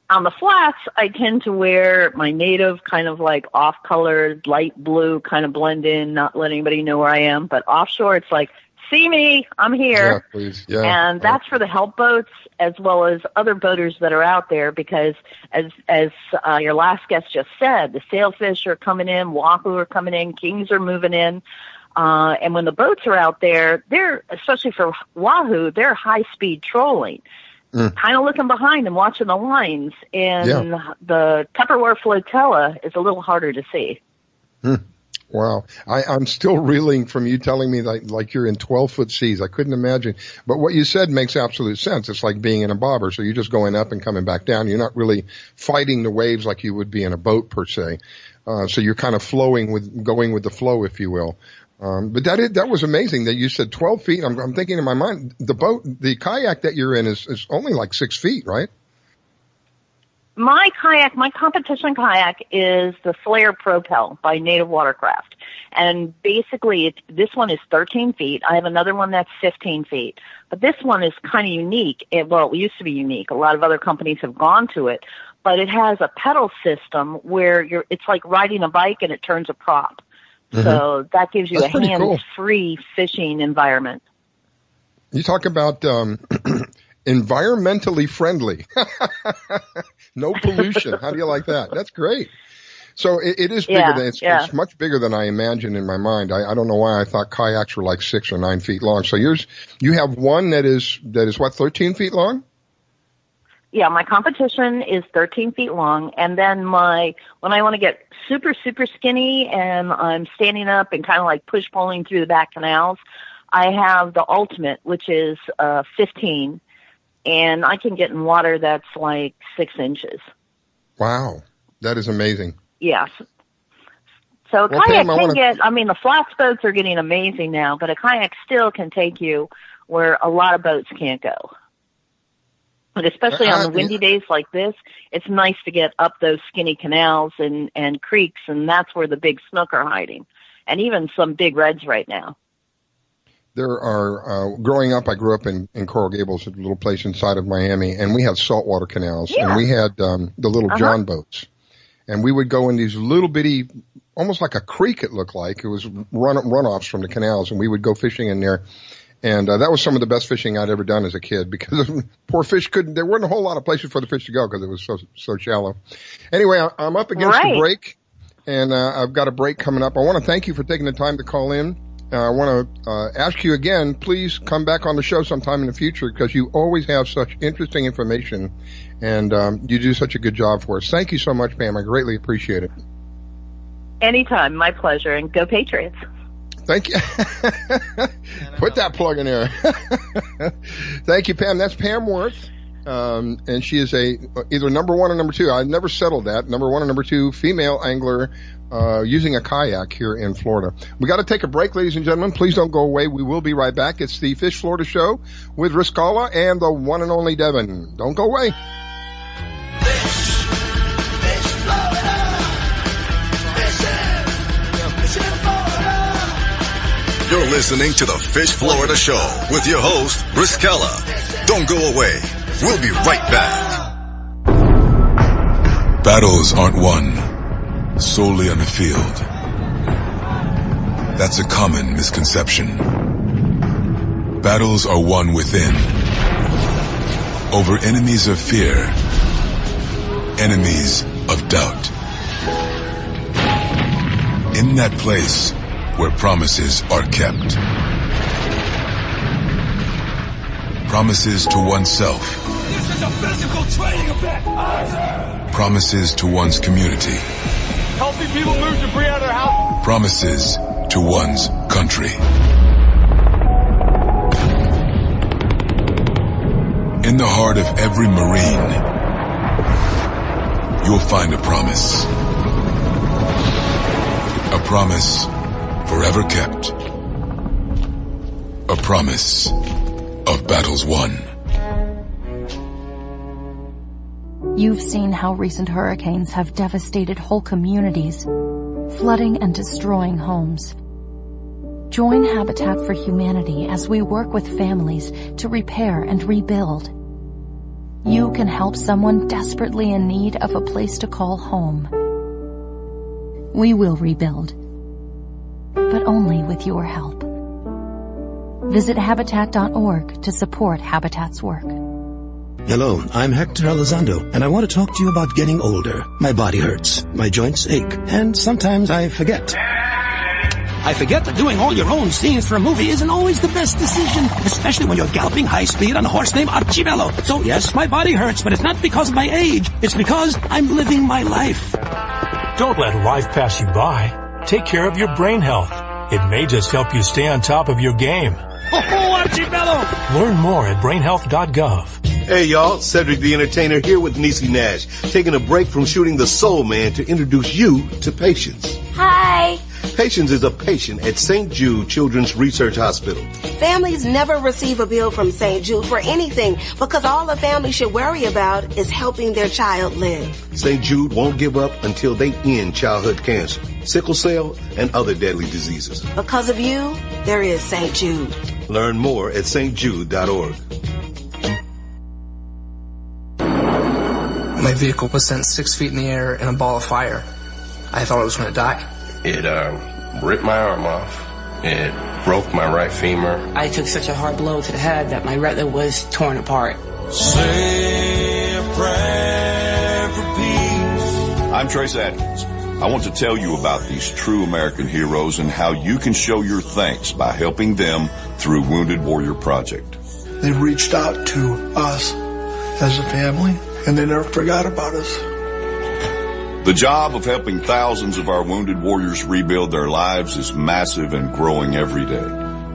On the flats, I tend to wear my native kind of like off-colored, light blue, kind of blend in, not let anybody know where I am. But offshore, it's like, see me, I'm here. Yeah, please. Yeah. And that's for the help boats as well as other boaters that are out there because as your last guest just said, the sailfish are coming in, wahoo are coming in, kings are moving in. And when the boats are out there, they're, especially for wahoo, they're high-speed trolling. Kind of looking behind and watching the lines. And the Tupperware flotilla is a little harder to see. Wow. I'm still reeling from you telling me like you're in 12-foot seas. I couldn't imagine. But what you said makes absolute sense. It's like being in a bobber. So you're just going up and coming back down. You're not really fighting the waves like you would be in a boat per se. So you're kind of going with the flow, if you will. But that was amazing that you said 12 feet. I'm thinking in my mind, the kayak that you're in is only like 6 feet, right? My competition kayak is the Slayer Propel by Native Watercraft. And basically, this one is 13 feet. I have another one that's 15 feet. But this one is kind of unique. It used to be unique. A lot of other companies have gone to it. But it has a pedal system where it's like riding a bike and it turns a prop. So that gives you a hands-free fishing environment. You talk about environmentally friendly. No pollution. How do you like that? That's great. So it is bigger than it's much bigger than I imagined in my mind. I don't know why I thought kayaks were like 6 or 9 feet long. So you have one that is what, 13 feet long? Yeah, my competition is 13 feet long, and then when I want to get super, super skinny and I'm standing up and kind of like push-pulling through the back canals, I have the ultimate, which is 15, and I can get in water that's like 6 inches. Wow, that is amazing. Yes. So a kayak the flats boats are getting amazing now, but a kayak still can take you where a lot of boats can't go. But especially on the windy days like this, it's nice to get up those skinny canals and creeks, and that's where the big snook are hiding, and even some big reds right now. There are, growing up, I grew up in Coral Gables, a little place inside of Miami, and we had saltwater canals, and we had the little John boats. And we would go in these little bitty, almost like a creek it looked like. It was runoffs from the canals, and we would go fishing in there. And that was some of the best fishing I'd ever done as a kid because poor fish there weren't a whole lot of places for the fish to go because it was so shallow. Anyway, I'm up against the break, and I've got a break coming up. I want to thank you for taking the time to call in. I want to ask you again, please come back on the show sometime in the future because you always have such interesting information, and you do such a good job for us. Thank you so much, Pam. I greatly appreciate it. Anytime. My pleasure. And go Patriots. Thank you. Put that plug in there. Thank you, Pam. That's Pam Worth. And she is either number 1 or number 2. I've never settled that. Number 1 or number 2 female angler using a kayak here in Florida. We got to take a break, ladies and gentlemen. Please don't go away. We will be right back. It's the Fish Florida Show with Riscala and the one and only Devin. Don't go away. You're listening to the Fish Florida Show with your host, Riscala. Don't go away. We'll be right back. Battles aren't won solely on the field. That's a common misconception. Battles are won within. Over enemies of fear, enemies of doubt. In that place where promises are kept. Promises to oneself. This is a physical training event. Promises to one's community. Healthy people move debris out of their house. Promises to one's country. In the heart of every Marine, you'll find a promise. A promise forever kept. A promise of battles won. You've seen how recent hurricanes have devastated whole communities, flooding and destroying homes. Join Habitat for Humanity as we work with families to repair and rebuild. You can help someone desperately in need of a place to call home. We will rebuild, but only with your help. Visit Habitat.org to support Habitat's work. Hello, I'm Hector Elizondo, and I want to talk to you about getting older. My body hurts, my joints ache, and sometimes I forget. I forget that doing all your own scenes for a movie isn't always the best decision, especially when you're galloping high speed on a horse named Archibello. So yes, my body hurts, but it's not because of my age. It's because I'm living my life. Don't let life pass you by. Take care of your brain health. It may just help you stay on top of your game. Oh, Archibello! Learn more at brainhealth.gov. Hey y'all, Cedric the Entertainer here with Niecy Nash, taking a break from shooting The Soul Man to introduce you to Patience. Hi. Patience is a patient at St. Jude Children's Research Hospital. Families never receive a bill from St. Jude for anything because all a family should worry about is helping their child live. St. Jude won't give up until they end childhood cancer, sickle cell, and other deadly diseases. Because of you, there is St. Jude. Learn more at stjude.org. My vehicle was sent 6 feet in the air in a ball of fire. I thought I was going to die. It ripped my arm off. It broke my right femur. I took such a hard blow to the head that my retina was torn apart. Say a prayer for peace. I'm Trace Atkins. I want to tell you about these true American heroes and how you can show your thanks by helping them through Wounded Warrior Project. They've reached out to us as a family, and they never forgot about us. The job of helping thousands of our wounded warriors rebuild their lives is massive and growing every day.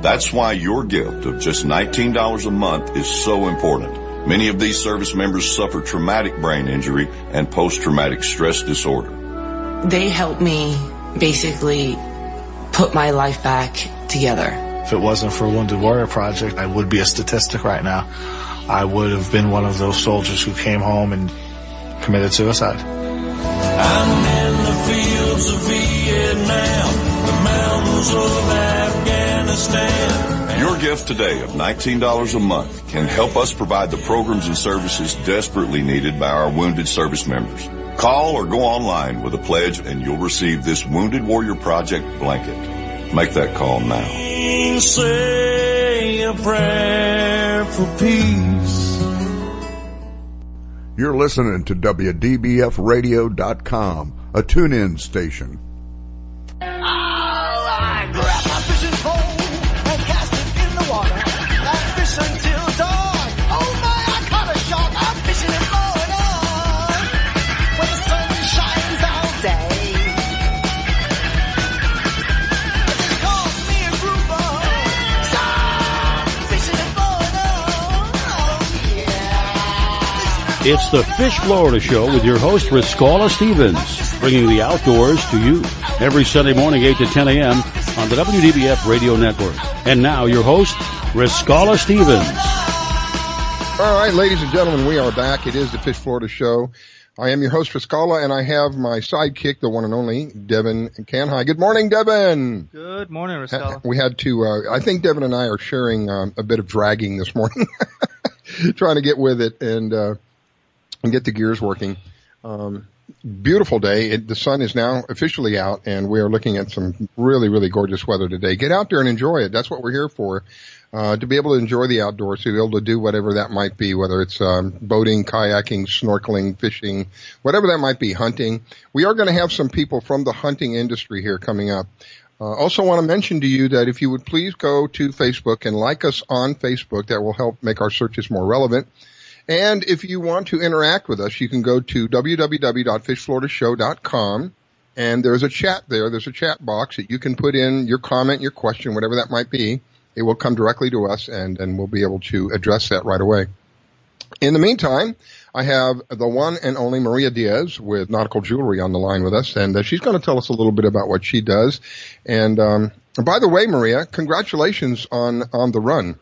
That's why your gift of just $19 a month is so important. Many of these service members suffer traumatic brain injury and post-traumatic stress disorder. They helped me basically put my life back together. If it wasn't for Wounded Warrior Project, I would be a statistic right now. I would have been one of those soldiers who came home and committed suicide. I'm in the fields of Vietnam, the mountains of Afghanistan. Your gift today of $19 a month can help us provide the programs and services desperately needed by our wounded service members. Call or go online with a pledge and you'll receive this Wounded Warrior Project blanket. Make that call now. Say a prayer for peace. You're listening to WDBFradio.com, a tune-in station. I grab my fishing pole and cast it in the water. I fish until dawn. Oh my, I caught a shark. I'm fishing in Florida when the sun shines all day. It's the Fish Florida Show with your host, Riscala Stevens, bringing the outdoors to you every Sunday morning, 8 to 10 a.m. on the WDBF Radio Network. And now, your host, Riscala Stevens. All right, ladies and gentlemen, we are back. It is the Fish Florida Show. I am your host, Riscala, and I have my sidekick, the one and only, Devin Canhigh. Good morning, Devin. Good morning, Riscala. We had to, I think Devin and I are sharing a bit of dragging this morning, trying to get with it and get the gears working. Beautiful day. The sun is now officially out, and we are looking at some really, really gorgeous weather today. Get out there and enjoy it. That's what we're here for. To be able to enjoy the outdoors, to be able to do whatever that might be, whether it's boating, kayaking, snorkeling, fishing, whatever that might be, hunting. We are going to have some people from the hunting industry here coming up. Also want to mention to you that if you would please go to Facebook and like us on Facebook, that will help make our searches more relevant. And if you want to interact with us, you can go to www.fishfloridashow.com, and there's a chat there. There's a chat box that you can put in your comment, your question, whatever that might be. It will come directly to us, and we'll be able to address that right away. In the meantime, I have the one and only Maria Diaz with Nautical Jewelry on the line with us, and she's going to tell us a little bit about what she does. And by the way, Maria, congratulations on the run.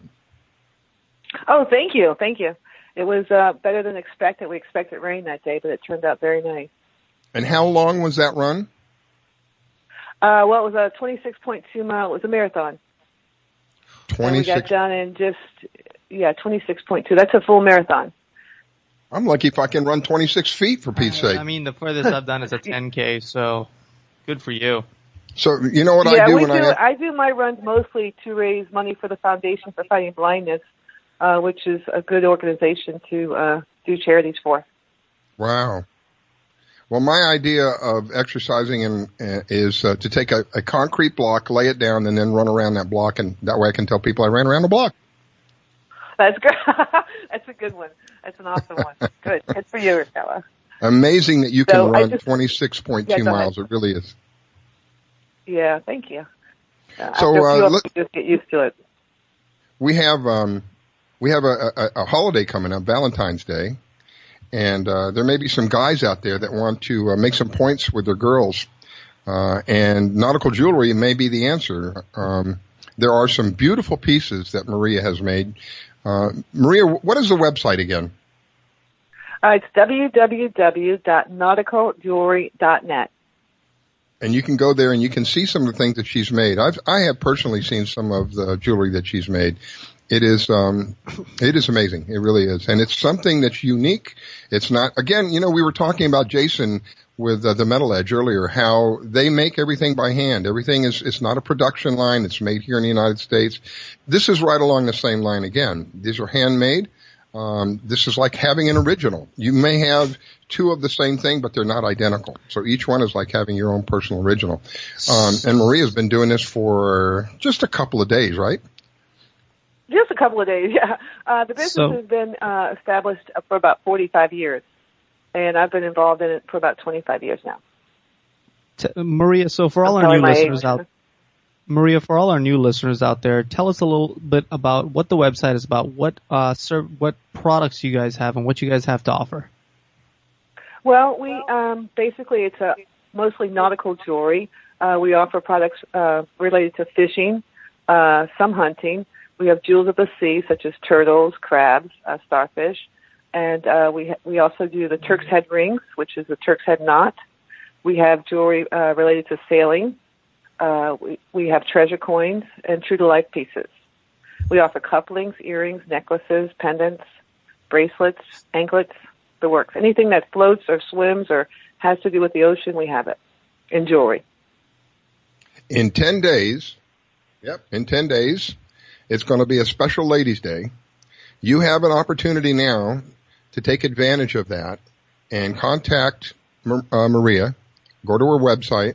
Oh, thank you. Thank you. It was better than expected. We expected rain that day, but it turned out very nice. And how long was that run? Well, it was a 26.2 mile. It was a marathon. 26. And we got done in 26.2. That's a full marathon. I'm lucky if I can run 26 feet, for Pete's sake. I mean, the furthest I've done is a 10K, so good for you. So, you know what I do when I do my runs mostly to raise money for the Foundation for Fighting Blindness, which is a good organization to do charities for. Wow. Well, my idea of exercising is to take a concrete block, lay it down, and then run around that block, and that way I can tell people I ran around the block. That's good. That's a good one. That's an awesome one. Good. Good for you, Riscala. Amazing that you can run 26.2 miles. Ahead. It really is. Yeah, thank you. So let's just get used to it. We have a holiday coming up, Valentine's Day. And there may be some guys out there that want to make some points with their girls, and nautical jewelry may be the answer. There are some beautiful pieces that Maria has made. Maria, what is the website again? It's www.nauticaljewelry.net. And you can go there and you can see some of the things that she's made. I have personally seen some of the jewelry that she's made. It is amazing. It really is. And it's something that's unique. It's not, again, we were talking about Jason with the Metal Edge earlier, how they make everything by hand. Everything it's not a production line. It's made here in the United States. This is right along the same line again. These are handmade. This is like having an original. You may have two of the same thing, but they're not identical. So each one is like having your own personal original. And Maria's been doing this for just a couple of days, right? Just a couple of days, yeah. The business has been established for about 45 years, and I've been involved in it for about 25 years now. Maria, so for all our new listeners for all our new listeners out there, tell us a little bit about what the website is about, what products you guys have, and what you guys have to offer. Well, we basically it's mostly nautical jewelry. We offer products related to fishing, some hunting. We have jewels of the sea, such as turtles, crabs, starfish, and we also do the Turk's Head rings, which is the Turk's Head knot. We have jewelry related to sailing. We have treasure coins and true-to-life pieces. We offer couplings, earrings, necklaces, pendants, bracelets, anklets, the works. Anything that floats or swims or has to do with the ocean, we have it in jewelry. In 10 days, it's going to be a special Ladies' Day. You have an opportunity now to take advantage of that and contact Maria. Go to her website,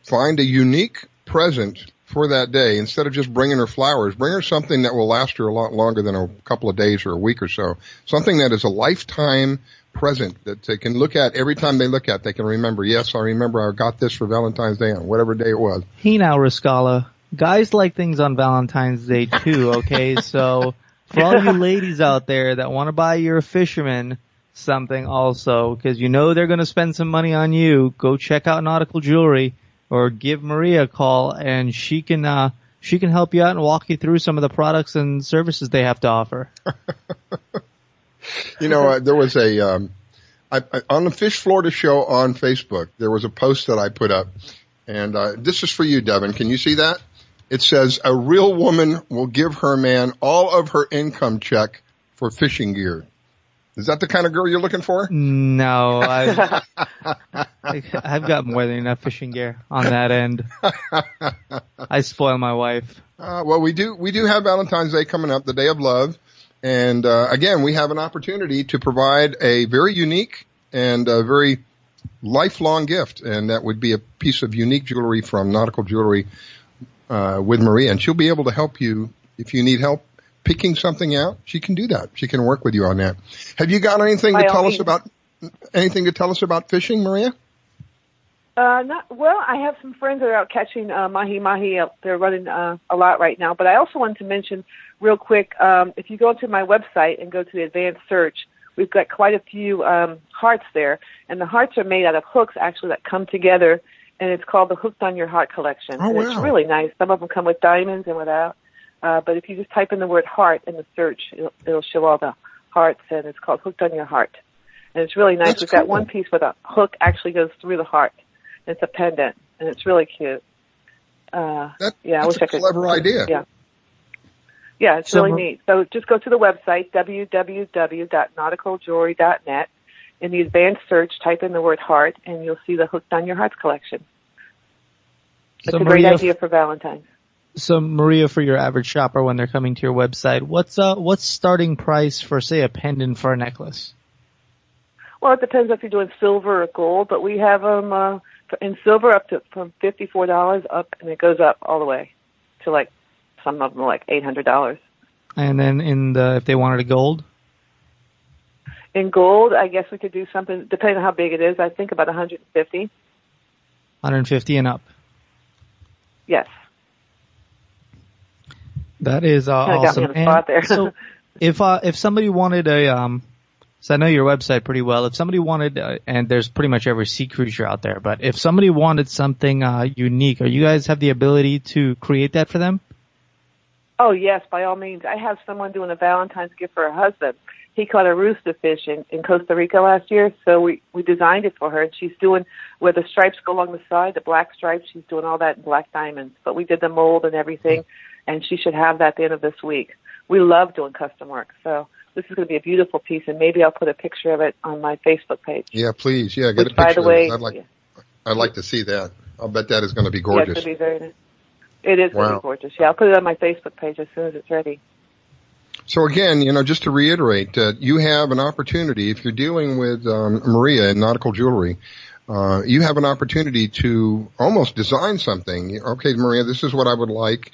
find a unique present for that day. Instead of just bringing her flowers, bring her something that will last her a lot longer than a couple of days or a week or so. Something that is a lifetime present that they can look at every time they look at. They can remember, yes, I remember I got this for Valentine's Day on whatever day it was. Hey now, Riscala. Guys like things on Valentine's Day too, okay? So for all you ladies out there that want to buy your fisherman something also, because you know they're going to spend some money on you, go check out Nautical Jewelry or give Maria a call, and she can help you out and walk you through some of the products and services they have to offer. You know, there was on the Fish Florida show on Facebook, there was a post that I put up, and this is for you, Devin. Can you see that? It says, a real woman will give her man all of her income check for fishing gear. Is that the kind of girl you're looking for? No, I've got more than enough fishing gear on that end. I spoil my wife. Well, we do have Valentine's Day coming up, the Day of Love. And, again, we have an opportunity to provide a very unique and a very lifelong gift. And that would be a piece of unique jewelry from Nautical Jewelry, with Maria. And she'll be able to help you if you need help picking something out. She can do that. She can work with you on that. Have you got anything to tell us about fishing, Maria? Well, I have some friends that are out catching mahi-mahi. They're running a lot right now. But I also wanted to mention real quick, if you go to my website and go to the advanced search, we've got quite a few hearts there. And the hearts are made out of hooks, actually, that come together. And it's called the Hooked on Your Heart collection. Oh, and wow. It's really nice. Some of them come with diamonds and without. But if you just type in the word heart in the search, it'll show all the hearts, and it's called Hooked on Your Heart. And it's really nice. We've got one piece where the hook actually goes through the heart. It's a pendant, and it's really cute. That's a clever idea. Yeah, it's really neat. So just go to the website, www.nauticaljewelry.net. In the advanced search, type in the word heart, and you'll see the Hooked on Your Hearts collection. It's a great idea for Valentine's. So, Maria, for your average shopper when they're coming to your website, what's starting price for, say, a pendant for a necklace? Well, it depends if you're doing silver or gold, but we have them in silver up to from $54 up, and it goes up all the way to like some of them are like $800. And then if they wanted a gold? In gold, I guess we could do something depending on how big it is. I think about 150. 150 and up. Yes. That is awesome. Got me on the spot there. So if somebody wanted so I know your website pretty well. If somebody wanted, and there's pretty much every sea creature out there, but if somebody wanted something unique, are you guys have the ability to create that for them? Oh yes, by all means. I have someone doing a Valentine's gift for her husband. He caught a rooster fish in Costa Rica last year, so we designed it for her, and she's doing where the stripes go along the side, the black stripes. She's doing all that in black diamonds, but we did the mold and everything. And she should have that at the end of this week. We love doing custom work, so this is going to be a beautiful piece, and maybe I'll put a picture of it on my Facebook page. Yeah, please. Yeah, get a picture. By the way, I'd like to see that. I'll bet that is going to be gorgeous. Yeah, it's going to be very nice. It is going to be gorgeous. Yeah, I'll put it on my Facebook page as soon as it's ready. So again, just to reiterate, you have an opportunity if you're dealing with Maria in Nautical Jewelry. You have an opportunity to almost design something. Okay, Maria, this is what I would like.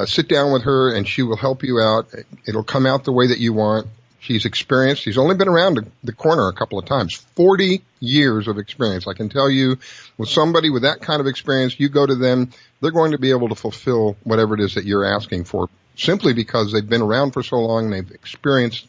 Sit down with her and she will help you out. It'll come out the way that you want. She's experienced. She's only been around the corner a couple of times. 40 years of experience. I can tell you with somebody with that kind of experience, you go to them, they're going to be able to fulfill whatever it is that you're asking for simply because they've been around for so long. They've experienced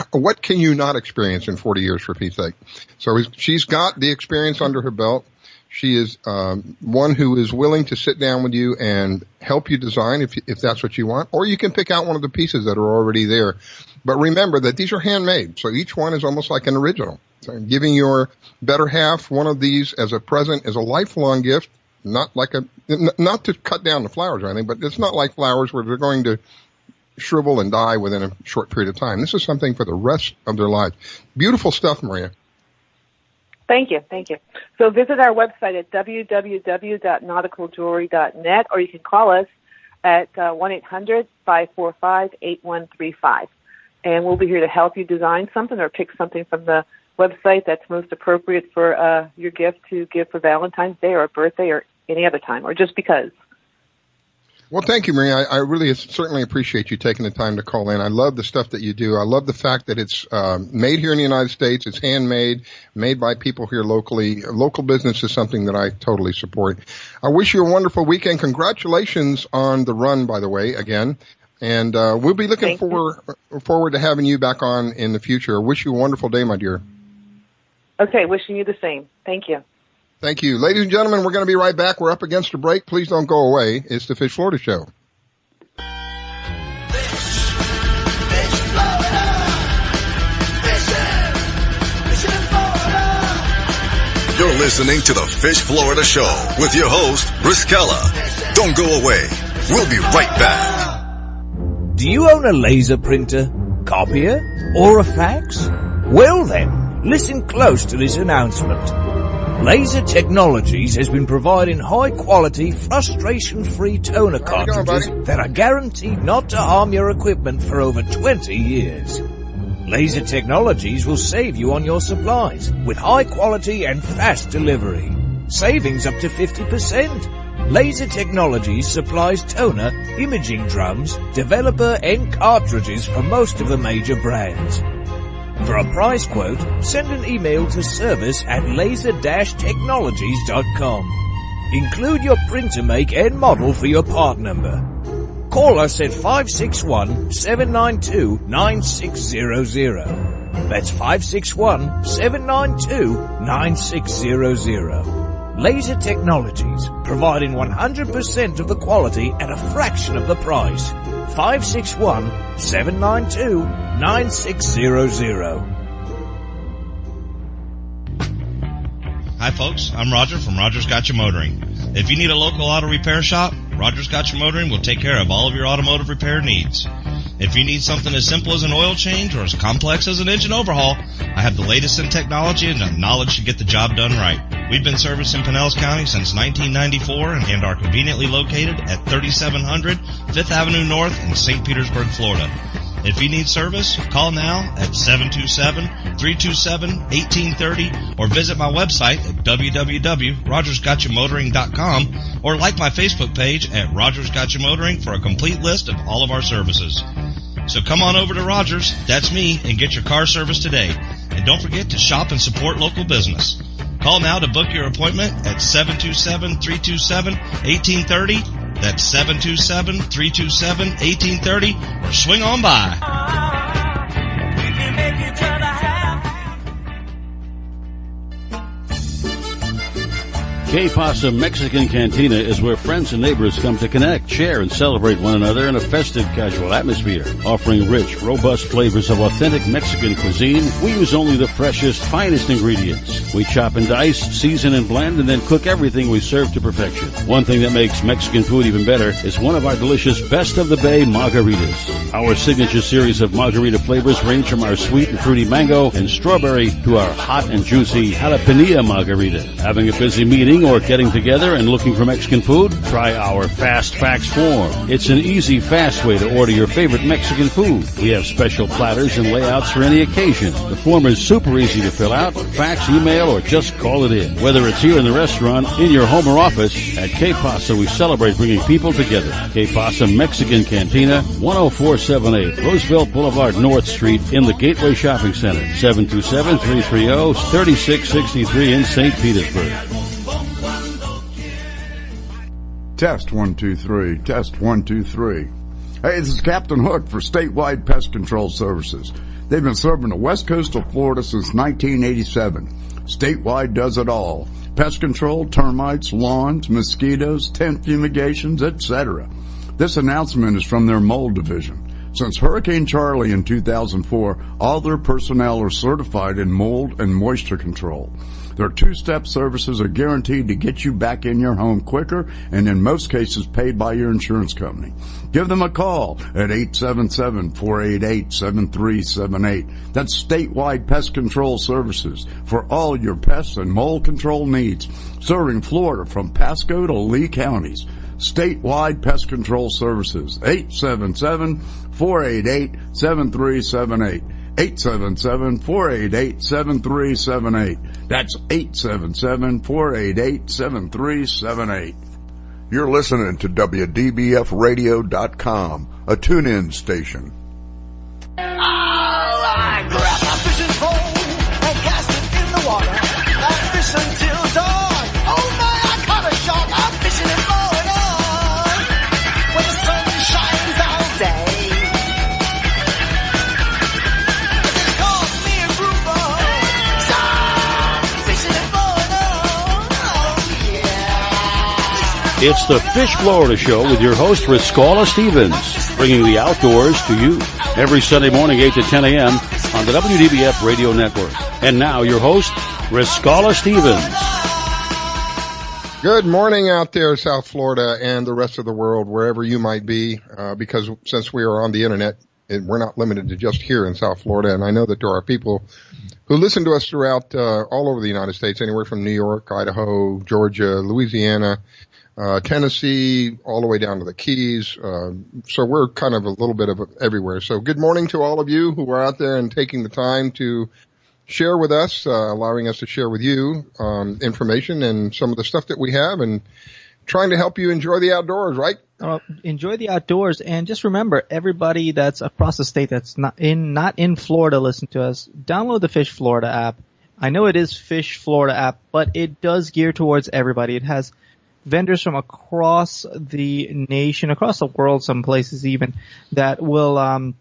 what can you not experience in 40 years for Pete's sake? So she's got the experience under her belt. She is one who is willing to sit down with you and help you design if that's what you want, or you can pick out one of the pieces that are already there. But remember that these are handmade, so each one is almost like an original. So giving your better half one of these as a present is a lifelong gift, not to cut down the flowers or anything, but it's not like flowers where they're going to shrivel and die within a short period of time. This is something for the rest of their lives. Beautiful stuff, Maria. Thank you. So visit our website at www.nauticaljewelry.net, or you can call us at 1-800-545-8135. And we'll be here to help you design something or pick something from the website that's most appropriate for your gift to give for Valentine's Day or a birthday or any other time, or just because. Well, thank you, Maria. I really certainly appreciate you taking the time to call in. I love the stuff that you do. I love the fact that it's made here in the United States. It's handmade, made by people here locally. Local business is something that I totally support. I wish you a wonderful weekend. Congratulations on the run, by the way, again. And we'll be looking forward to having you back on in the future. I wish you a wonderful day, my dear. Okay, wishing you the same. Thank you. Thank you. Ladies and gentlemen, we're going to be right back. We're up against a break. Please don't go away. It's the Fish Florida Show. You're listening to the Fish Florida Show with your host, Briskella. Don't go away. We'll be right back. Do you own a laser printer, copier, or a fax? Well then, listen close to this announcement. Laser Technologies has been providing high-quality, frustration-free toner cartridges that are guaranteed not to harm your equipment for over 20 years. Laser Technologies will save you on your supplies with high quality and fast delivery. Savings up to 50%. Laser Technologies supplies toner, imaging drums, developer and cartridges for most of the major brands. For a price quote, send an email to service@laser-technologies.com. Include your printer make and model for your part number. Call us at 561-792-9600. That's 561-792-9600. Laser Technologies, providing 100% of the quality at a fraction of the price. 561-792-9600. Hi folks, I'm Roger from Rogers Gotcha Motoring. If you need a local auto repair shop, Rogers Gotcha Motoring will take care of all of your automotive repair needs. If you need something as simple as an oil change or as complex as an engine overhaul, I have the latest in technology and the knowledge to get the job done right. We've been servicing Pinellas County since 1994 and are conveniently located at 3700 5th Avenue North in St. Petersburg, Florida. If you need service, call now at 727-327-1830 or visit my website at www.rogersgotchamotoring.com or like my Facebook page at Rogers Gotcha Motoring for a complete list of all of our services. So come on over to Rogers, that's me, and get your car service today. And don't forget to shop and support local business. Call now to book your appointment at 727-327-1830. That's 727-327-1830, or swing on by. K-Pasa Mexican Cantina is where friends and neighbors come to connect, share, and celebrate one another in a festive, casual atmosphere. Offering rich, robust flavors of authentic Mexican cuisine, we use only the freshest, finest ingredients. We chop and dice, season and blend, and then cook everything we serve to perfection. One thing that makes Mexican food even better is one of our delicious Best of the Bay margaritas. Our signature series of margarita flavors range from our sweet and fruity mango and strawberry to our hot and juicy jalapeno margarita. Having a busy meeting or getting together and looking for Mexican food? Try our Fast Fax form. It's an easy, fast way to order your favorite Mexican food. We have special platters and layouts for any occasion. The form is super easy to fill out, fax, email, or just call it in. Whether it's here in the restaurant, in your home or office, at K-Pasa we celebrate bringing people together. K-Pasa Mexican Cantina, 10478 Roosevelt Boulevard North Street in the Gateway Shopping Center, 727-330-3663 in St. Petersburg. Test 1 2 3. Test 1 2 3. Hey, this is Captain Hook for Statewide Pest Control Services. They've been serving the west coast of Florida since 1987. Statewide does it all. Pest control, termites, lawns, mosquitoes, tent fumigations, etc. This announcement is from their mold division. Since Hurricane Charlie in 2004, all their personnel are certified in mold and moisture control. Their two-step services are guaranteed to get you back in your home quicker and in most cases paid by your insurance company. Give them a call at 877-488-7378. That's Statewide Pest Control Services for all your pest and mold control needs, serving Florida from Pasco to Lee counties. Statewide Pest Control Services, 877-488-7378. 877-488-7378. That's 877-488-7378. You're listening to WDBFradio.com, a tune-in station. I grab my fishing pole and cast it in the water. I fish until dawn. Oh my, I caught a shark. I'm fishing it on and on. When the sun shines all day It's the Fish Florida Show with your host, Riscala Stevens, bringing the outdoors to you every Sunday morning, 8 to 10 a.m. on the WDBF Radio Network. And now your host, Riscala Stevens. Good morning out there, South Florida and the rest of the world, wherever you might be, because since we are on the internet, we're not limited to just here in South Florida. And I know that there are people who listen to us throughout all over the United States, anywhere from New York, Idaho, Georgia, Louisiana, Tennessee, all the way down to the Keys. So we're kind of a little bit of everywhere. So good morning to all of you who are out there and taking the time to share with us, allowing us to share with you information and some of the stuff that we have, and trying to help you enjoy the outdoors, right? Enjoy the outdoors, and just remember, everybody that's across the state that's not in Florida, listen to us. Download the Fish Florida app. I know it is Fish Florida app, but it does gear towards everybody. It has vendors from across the nation, across the world, some places even, that will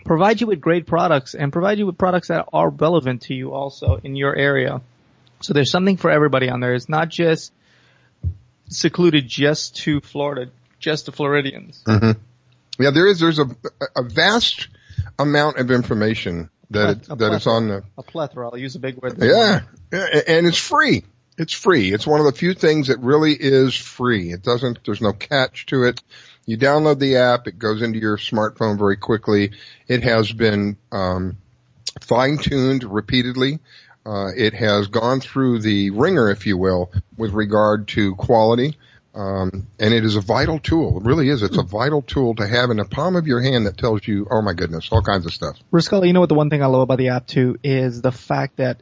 provide you with great products and provide you with products that are relevant to you also in your area. So there's something for everybody on there. It's not just secluded just to Florida, just to Floridians. Mm-hmm. Yeah, there's a vast amount of information that is on the... A plethora. I'll use a big word. Yeah, and it's free. It's free. It's one of the few things that really is free. There's no catch to it. You download the app. It goes into your smartphone very quickly. It has been fine-tuned repeatedly. It has gone through the ringer, if you will, with regard to quality. And it is a vital tool. It really is. It's a vital tool to have in the palm of your hand that tells you, oh my goodness, all kinds of stuff. Riscala, you know what the one thing I love about the app too is the fact that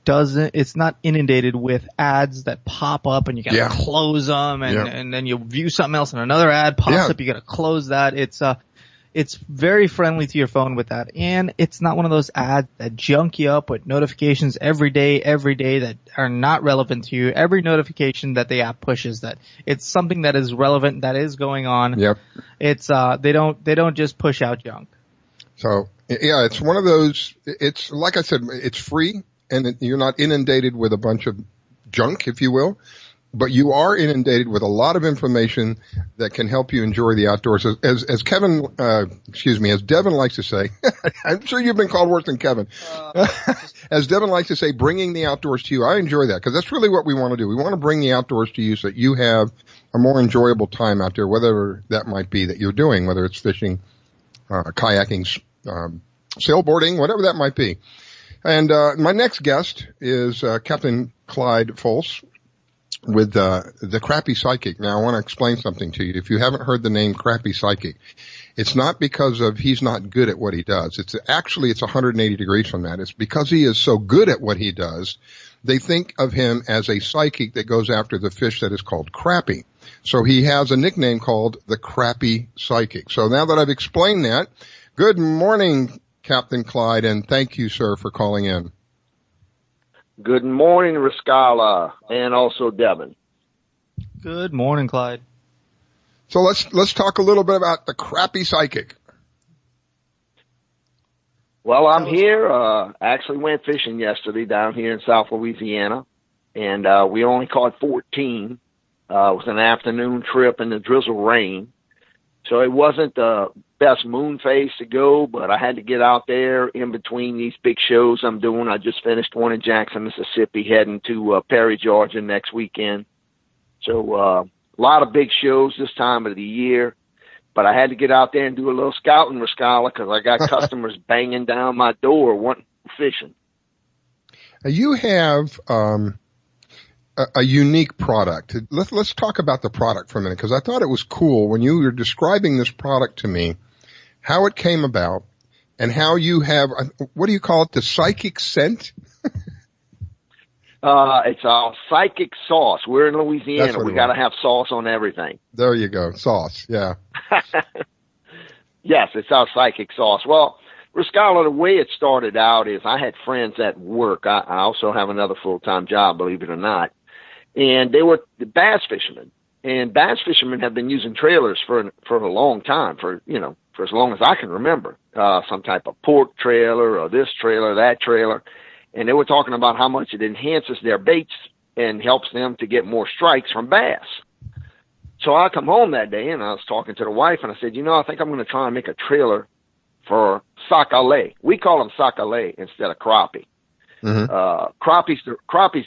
it's not inundated with ads that pop up and you gotta close them and then you view something else and another ad pops up, you gotta close that. It's very friendly to your phone with that. And it's not one of those ads that junk you up with notifications every day that are not relevant to you. Every notification that the app pushes, that it's something that is relevant, that is going on. Yep. It's, they don't just push out junk. So, yeah, it's one of those, it's, like I said, it's free and you're not inundated with a bunch of junk, if you will. But you are inundated with a lot of information that can help you enjoy the outdoors. As Devin likes to say, I'm sure you've been called worse than Kevin. As Devin likes to say, bringing the outdoors to you. I enjoy that because that's really what we want to do. We want to bring the outdoors to you so that you have a more enjoyable time out there, whatever that might be that you're doing, whether it's fishing, kayaking, sailboarding, whatever that might be. And my next guest is Captain Clyde Folse with the Crappy Psychic. Now, I want to explain something to you. If you haven't heard the name Crappy Psychic, it's not because of he's not good at what he does. It's 180 degrees from that. It's because he is so good at what he does, they think of him as a psychic that goes after the fish that is called crappie. So he has a nickname called the Crappy Psychic. So now that I've explained that, good morning, Captain Clyde, and thank you, sir, for calling in. Good morning, Riscala, and also Devin. Good morning, Clyde. So let's talk a little bit about the Crappy Psychic. Well, I'm here. Actually went fishing yesterday down here in South Louisiana, and we only caught 14. It was an afternoon trip in the drizzle rain. So it wasn't the best moon phase to go, but I had to get out there in between these big shows I'm doing. I just finished one in Jackson, Mississippi, heading to Perry, Georgia next weekend. So a lot of big shows this time of the year, but I had to get out there and do a little scouting, Riscala, because I got customers banging down my door wanting fishing. You have a unique product. Let's talk about the product for a minute, because I thought it was cool when you were describing this product to me, how it came about, and how you have, what do you call it, the psychic scent? It's our psychic sauce. We're in Louisiana. We got to have sauce on everything. There you go. Sauce. Yeah. Yes, it's our psychic sauce. Well, Riscala, the way it started out is I had friends at work. I also have another full-time job, believe it or not. And they were the bass fishermen. And bass fishermen have been using trailers for a long time, for as long as I can remember. Some type of pork trailer or this trailer, that trailer. And they were talking about how much it enhances their baits and helps them to get more strikes from bass. So I come home that day, and I was talking to the wife, and I said, I think I'm going to try and make a trailer for sac-a-lait. We call them sac-a-lait instead of crappie. Crappie's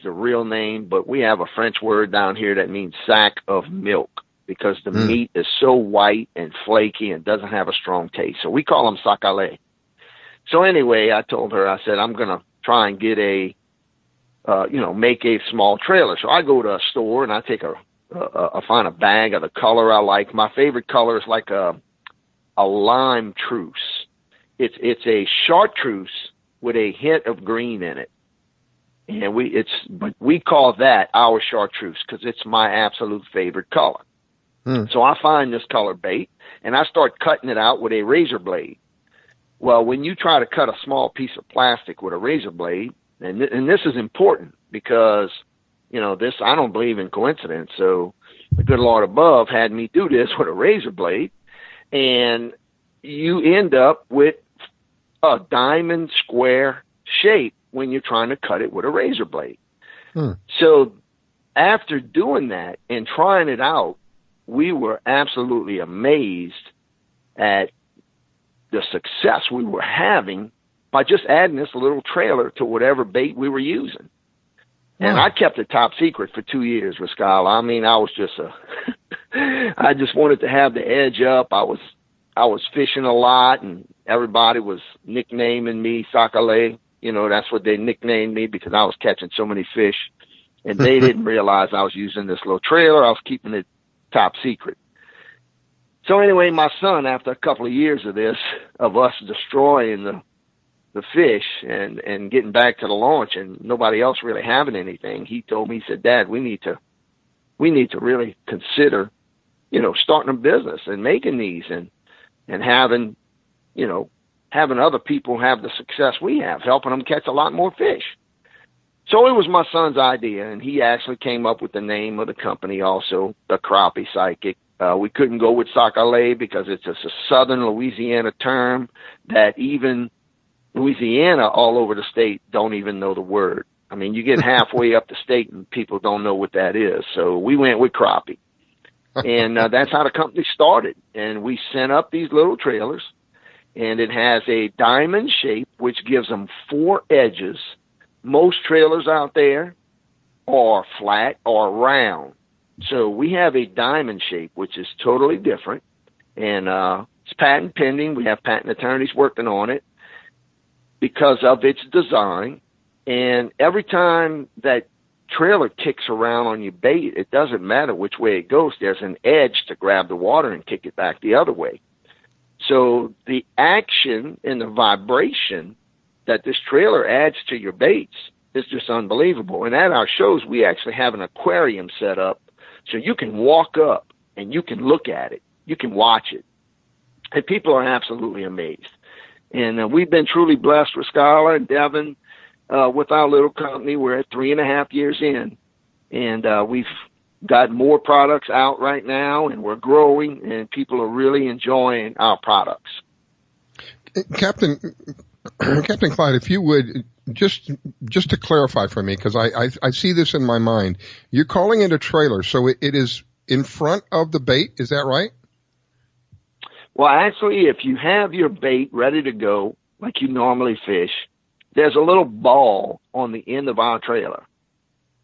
the real name, but we have a French word down here that means sack of milk because the meat is so white and flaky and doesn't have a strong taste. So we call them sac-a-lait. So anyway, I told her, I said, I'm going to try and get make a small trailer. So I go to a store and I take I find a bag of the color I like. My favorite color is like a lime truce. It's a chartreuse with a hint of green in it. And we call that our chartreuse because it's my absolute favorite color. So I find this color bait and I start cutting it out with a razor blade. Well, when you try to cut a small piece of plastic with a razor blade, and this is important because, I don't believe in coincidence. So the good Lord above had me do this with a razor blade, and you end up with a diamond square shape when you're trying to cut it with a razor blade. So after doing that and trying it out, we were absolutely amazed at the success we were having by just adding this little trailer to whatever bait we were using. And I kept it top secret for 2 years with Skylar. I mean, I was just I just wanted to have the edge up. I was fishing a lot and everybody was nicknaming me sac-a-lait. That's what they nicknamed me because I was catching so many fish and they didn't realize I was using this little trailer. I was keeping it top secret. So anyway, my son, after a couple of years of this, of us destroying the fish and getting back to the launch and nobody else really having anything, he told me, he said, Dad, we need to really consider, starting a business and making these and having, having other people have the success we have, helping them catch a lot more fish. So it was my son's idea, and he actually came up with the name of the company also, the Crappie Psychic. We couldn't go with sac-a-lait because it's a southern Louisiana term that even Louisiana all over the state don't even know the word. I mean, you get halfway up the state and people don't know what that is. So we went with crappie. And that's how the company started. And we sent up these little trailers, and it has a diamond shape, which gives them 4 edges. Most trailers out there are flat or round. So we have a diamond shape, which is totally different. And it's patent pending. We have patent attorneys working on it because of its design. And every time that trailer kicks around on your bait, it doesn't matter which way it goes. There's an edge to grab the water and kick it back the other way. So the action and the vibration that this trailer adds to your baits is just unbelievable. And at our shows, we actually have an aquarium set up so you can walk up and you can look at it. You can watch it. And people are absolutely amazed. And we've been truly blessed with Skylar and Devin with our little company. We're at 3.5 years in. And we've got more products out right now, and we're growing, and people are really enjoying our products. Captain Clyde, if you would, just to clarify for me, because I see this in my mind. You're calling it a trailer, so it is in front of the bait, is that right? Well, actually, if you have your bait ready to go, like you normally fish, there's a little ball on the end of our trailer.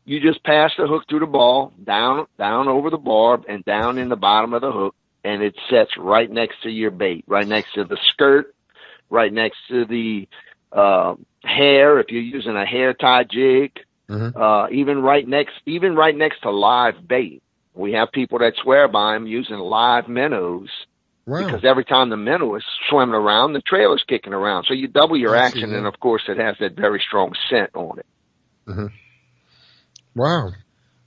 You just pass the hook through the ball, down over the barb, and down in the bottom of the hook, and it sets right next to your bait, right next to the skirt, right next to the hair, if you're using a hair tie jig, even right next to live bait. We have people that swear by them using live minnows. Wow. Because every time the minnow is swimming around, the trailer's kicking around. So you double your action, and of course it has that very strong scent on it. Mm-hmm. Wow.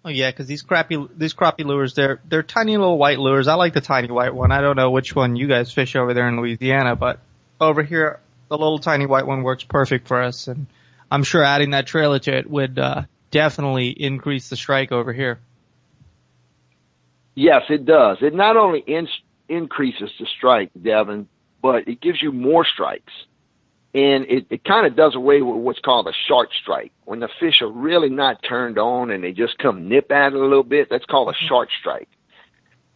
Oh yeah, because these crappie lures, they're tiny little white lures. I like the tiny white one. I don't know which one you guys fish over there in Louisiana, but over here, the little tiny white one works perfect for us. And I'm sure adding that trailer to it would definitely increase the strike over here. Yes, it does. It not only increases the strike, Devin, but it gives you more strikes. And it kind of does away with what's called a short strike. When the fish are really not turned on and they just come nip at it a little bit, that's called a short strike.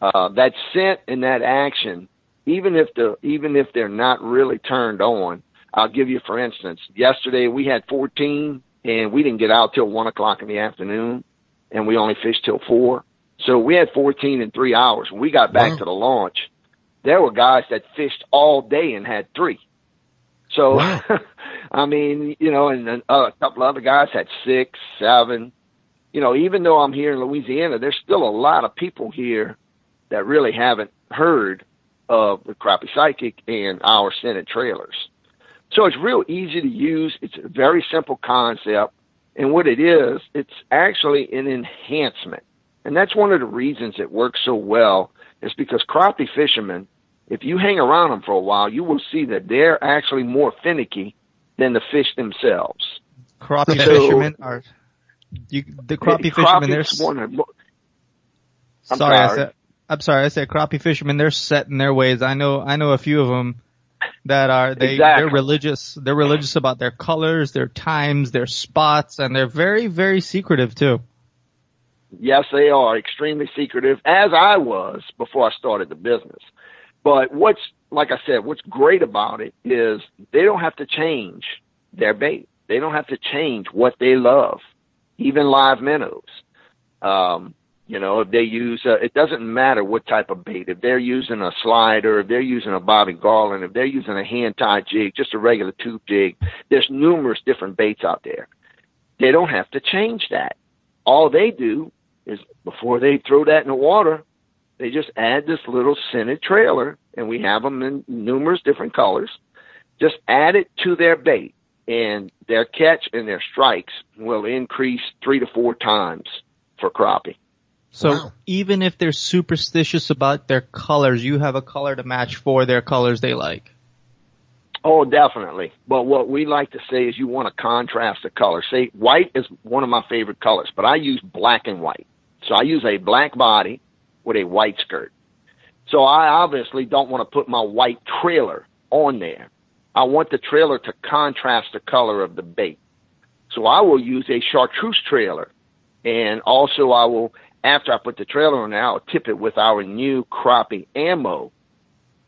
That scent and that action, even if they're not really turned on. I'll give you, for instance, yesterday we had 14 and we didn't get out till 1 o'clock in the afternoon, and we only fished till 4. So we had 14 in 3 hours. When we got back to the launch, there were guys that fished all day and had 3. So, I mean, you know, and then a couple other guys had 6, 7. You know, even though I'm here in Louisiana, there's still a lot of people here that really haven't heard of the Crappie Psychic and our scented trailers. So it's real easy to use. It's a very simple concept. And what it is, it's actually an enhancement. And that's one of the reasons it works so well, is because crappie fishermen, if you hang around them for a while, you will see that they're actually more finicky than the fish themselves. Crappie fishermen are the crappie fishermen. I'm sorry. I said crappie fishermen. They're set in their ways. I know a few of them that are they're religious. They're religious about their colors, their times, their spots, and they're very, very secretive too. Yes, they are extremely secretive, as I was before I started the business. But what's great about it is they don't have to change their bait. They don't have to change what they love, even live minnows. You know, if they use, it doesn't matter what type of bait. If they're using a slider, if they're using a Bobby Garland, if they're using a hand-tied jig, just a regular tube jig, there's numerous different baits out there. They don't have to change that. All they do is, before they throw that in the water, they just add this little scented trailer, and we have them in numerous different colors. Just add it to their bait, and their catch and their strikes will increase 3 to 4 times for crappie. So even if they're superstitious about their colors, you have a color to match for their colors they like. Oh, definitely. But what we like to say is you want to contrast the color. Say white is one of my favorite colors, but I use black and white. So I use a black body with a white skirt. So I obviously don't want to put my white trailer on there. I want the trailer to contrast the color of the bait. So I will use a chartreuse trailer. And also I will, after I put the trailer on there, I'll tip it with our new crappie ammo.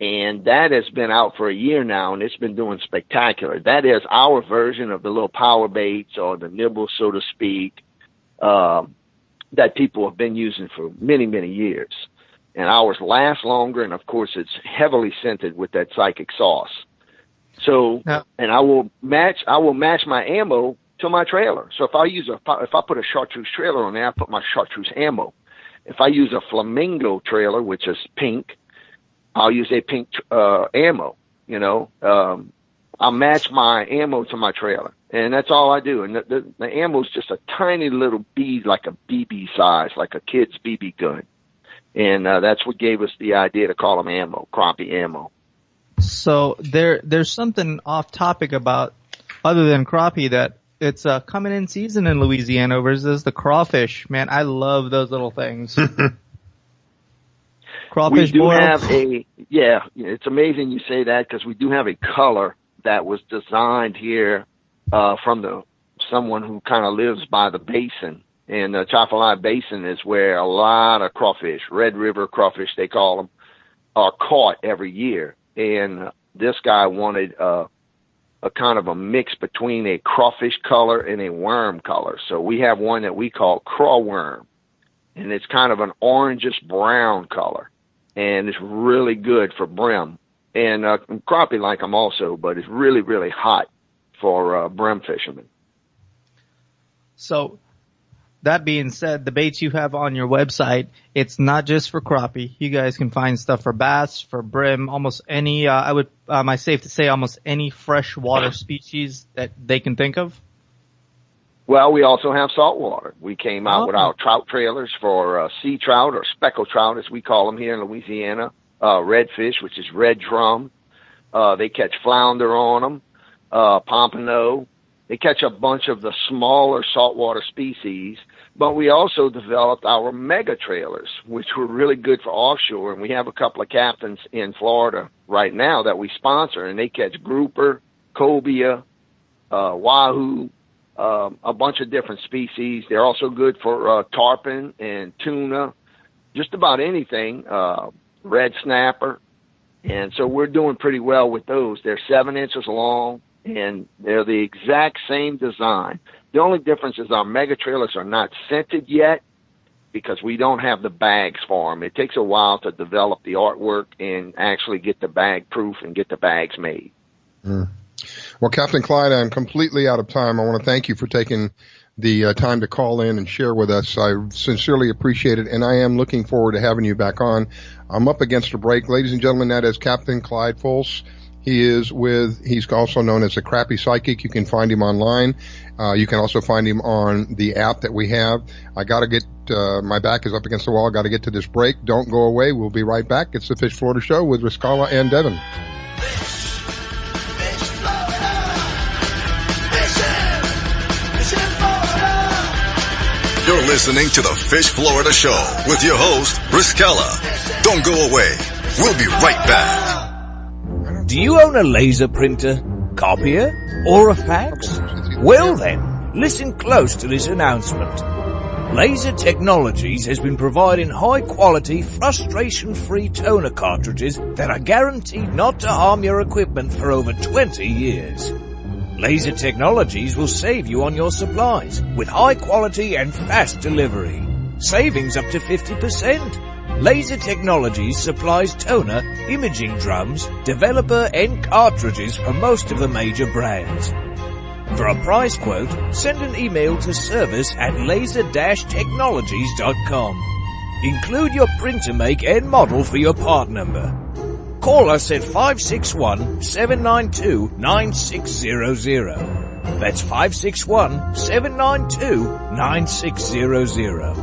And that has been out for a year now, and it's been doing spectacular. That is our version of the little power baits or the nibbles, so to speak, that people have been using for many, many years. And ours last longer, and of course it's heavily scented with that psychic sauce. So, and I will match my ammo to my trailer. So if I put a chartreuse trailer on there, I put my chartreuse ammo. If I use a flamingo trailer, which is pink, I'll use a pink ammo. You know, I'll match my ammo to my trailer, and that's all I do. And the ammo is just a tiny little bead, like a BB size, like a kid's BB gun. And that's what gave us the idea to call them ammo, crappie ammo. So there's something off topic about, other than crappie, that it's coming in season in Louisiana versus the crawfish. Man, I love those little things. Crawfish we do boil. have it's amazing you say that, because we do have a color that was designed here from someone who kind of lives by the basin. And the Chafalai Basin is where a lot of crawfish, Red River crawfish they call them, are caught every year. And this guy wanted a kind of a mix between a crawfish color and a worm color. So we have one that we call craw worm, and it's kind of an orangish brown color, and it's really good for brim. And crappie like them also, but it's really, really hot for brim fishermen. So that being said, the baits you have on your website, it's not just for crappie. You guys can find stuff for bass, for brim, almost any, am I safe to say almost any freshwater species that they can think of? Well, we also have saltwater. We came out with our trout trailers for sea trout, or speckled trout as we call them here in Louisiana, redfish, which is red drum. They catch flounder on them, pompano. They catch a bunch of the smaller saltwater species, but we also developed our mega trailers, which were really good for offshore. And we have a couple of captains in Florida right now that we sponsor, and they catch grouper, cobia, wahoo, a bunch of different species. They're also good for tarpon and tuna. just about anything, red snapper. And so we're doing pretty well with those. They're 7 inches long, and they're the exact same design. The only difference is our mega trailers are not scented yet because we don't have the bags for them. It takes a while to develop the artwork and actually get the bag proof and get the bags made. Well, Captain Clyde, I'm completely out of time. I want to thank you for taking the time to call in and share with us. I sincerely appreciate it, and I am looking forward to having you back on. I'm up against a break. Ladies and gentlemen, that is Captain Clyde Fultz. He's also known as the Crappy Psychic. You can find him online. You can also find him on the app that we have. I gotta get, my back is up against the wall. I gotta get to this break. Don't go away. We'll be right back. It's the Fish Florida Show with Riscala and Devin. You're listening to the Fish Florida Show with your host, Riscala. Don't go away. We'll be right back. Do you own a laser printer, copier, or a fax? Well then, listen close to this announcement. Laser Technologies has been providing high-quality, frustration-free toner cartridges that are guaranteed not to harm your equipment for over 20 years. Laser Technologies will save you on your supplies with high quality and fast delivery. Savings up to 50%. Laser Technologies supplies toner, imaging drums, developer and cartridges for most of the major brands. For a price quote, send an email to service@laser-technologies.com. Include your printer make and model for your part number. Call us at 561-792-9600. That's 561-792-9600.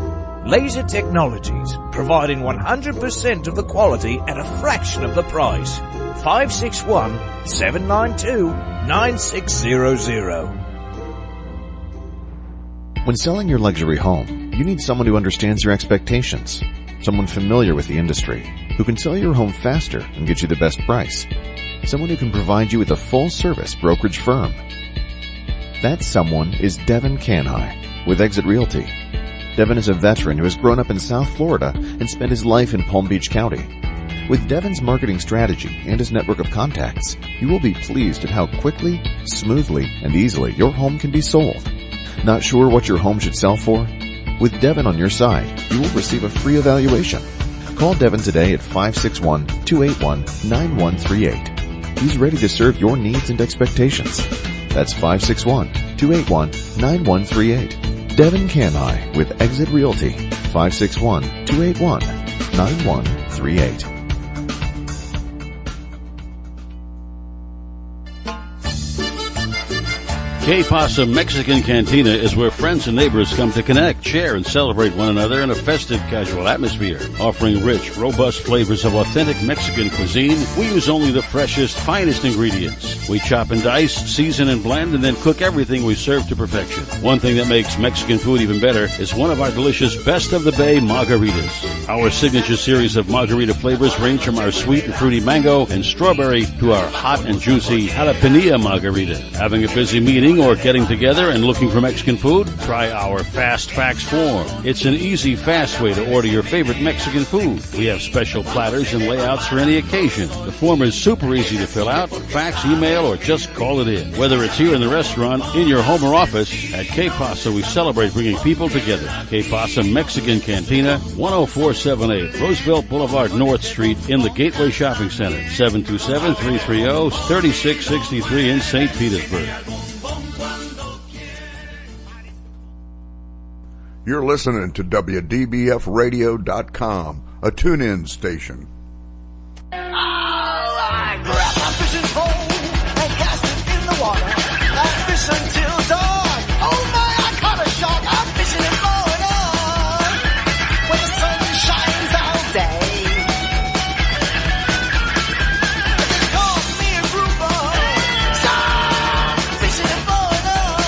Laser Technologies, providing 100% of the quality at a fraction of the price. 561-792-9600. When selling your luxury home, you need someone who understands your expectations, someone familiar with the industry, who can sell your home faster and get you the best price, someone who can provide you with a full-service brokerage firm. That someone is Devin Canhigh with Exit Realty. Devin is a veteran who has grown up in South Florida and spent his life in Palm Beach County. With Devin's marketing strategy and his network of contacts, you will be pleased at how quickly, smoothly, and easily your home can be sold. Not sure what your home should sell for? With Devin on your side, you will receive a free evaluation. Call Devin today at 561-281-9138. He's ready to serve your needs and expectations. That's 561-281-9138. Devin Canhigh with Exit Realty. 561-281-9138. Que Pasa Mexican Cantina is where friends and neighbors come to connect, share, and celebrate one another in a festive, casual atmosphere. Offering rich, robust flavors of authentic Mexican cuisine, we use only the freshest, finest ingredients. We chop and dice, season and blend, and then cook everything we serve to perfection. One thing that makes Mexican food even better is one of our delicious Best of the Bay margaritas. Our signature series of margarita flavors range from our sweet and fruity mango and strawberry to our hot and juicy jalapeno margarita. Having a busy meeting or getting together and looking for Mexican food? Try our Fast Fax form. It's an easy, fast way to order your favorite Mexican food. We have special platters and layouts for any occasion. The form is super easy to fill out, fax, email, or just call it in. Whether it's here in the restaurant, in your home or office, at Que Pasa we celebrate bringing people together. Que Pasa Mexican Cantina, 10478 Roosevelt Boulevard North Street in the Gateway Shopping Center, 727-330-3663 in St. Petersburg. You're listening to WDBFradio.com, a tune-in station. I grab my fishing pole and cast it in the water. I fish until dawn. Oh my, I caught a shark. I'm fishing and blowing on when the sun shines all day. They call me a grouper. So I'm fishing and blowing on.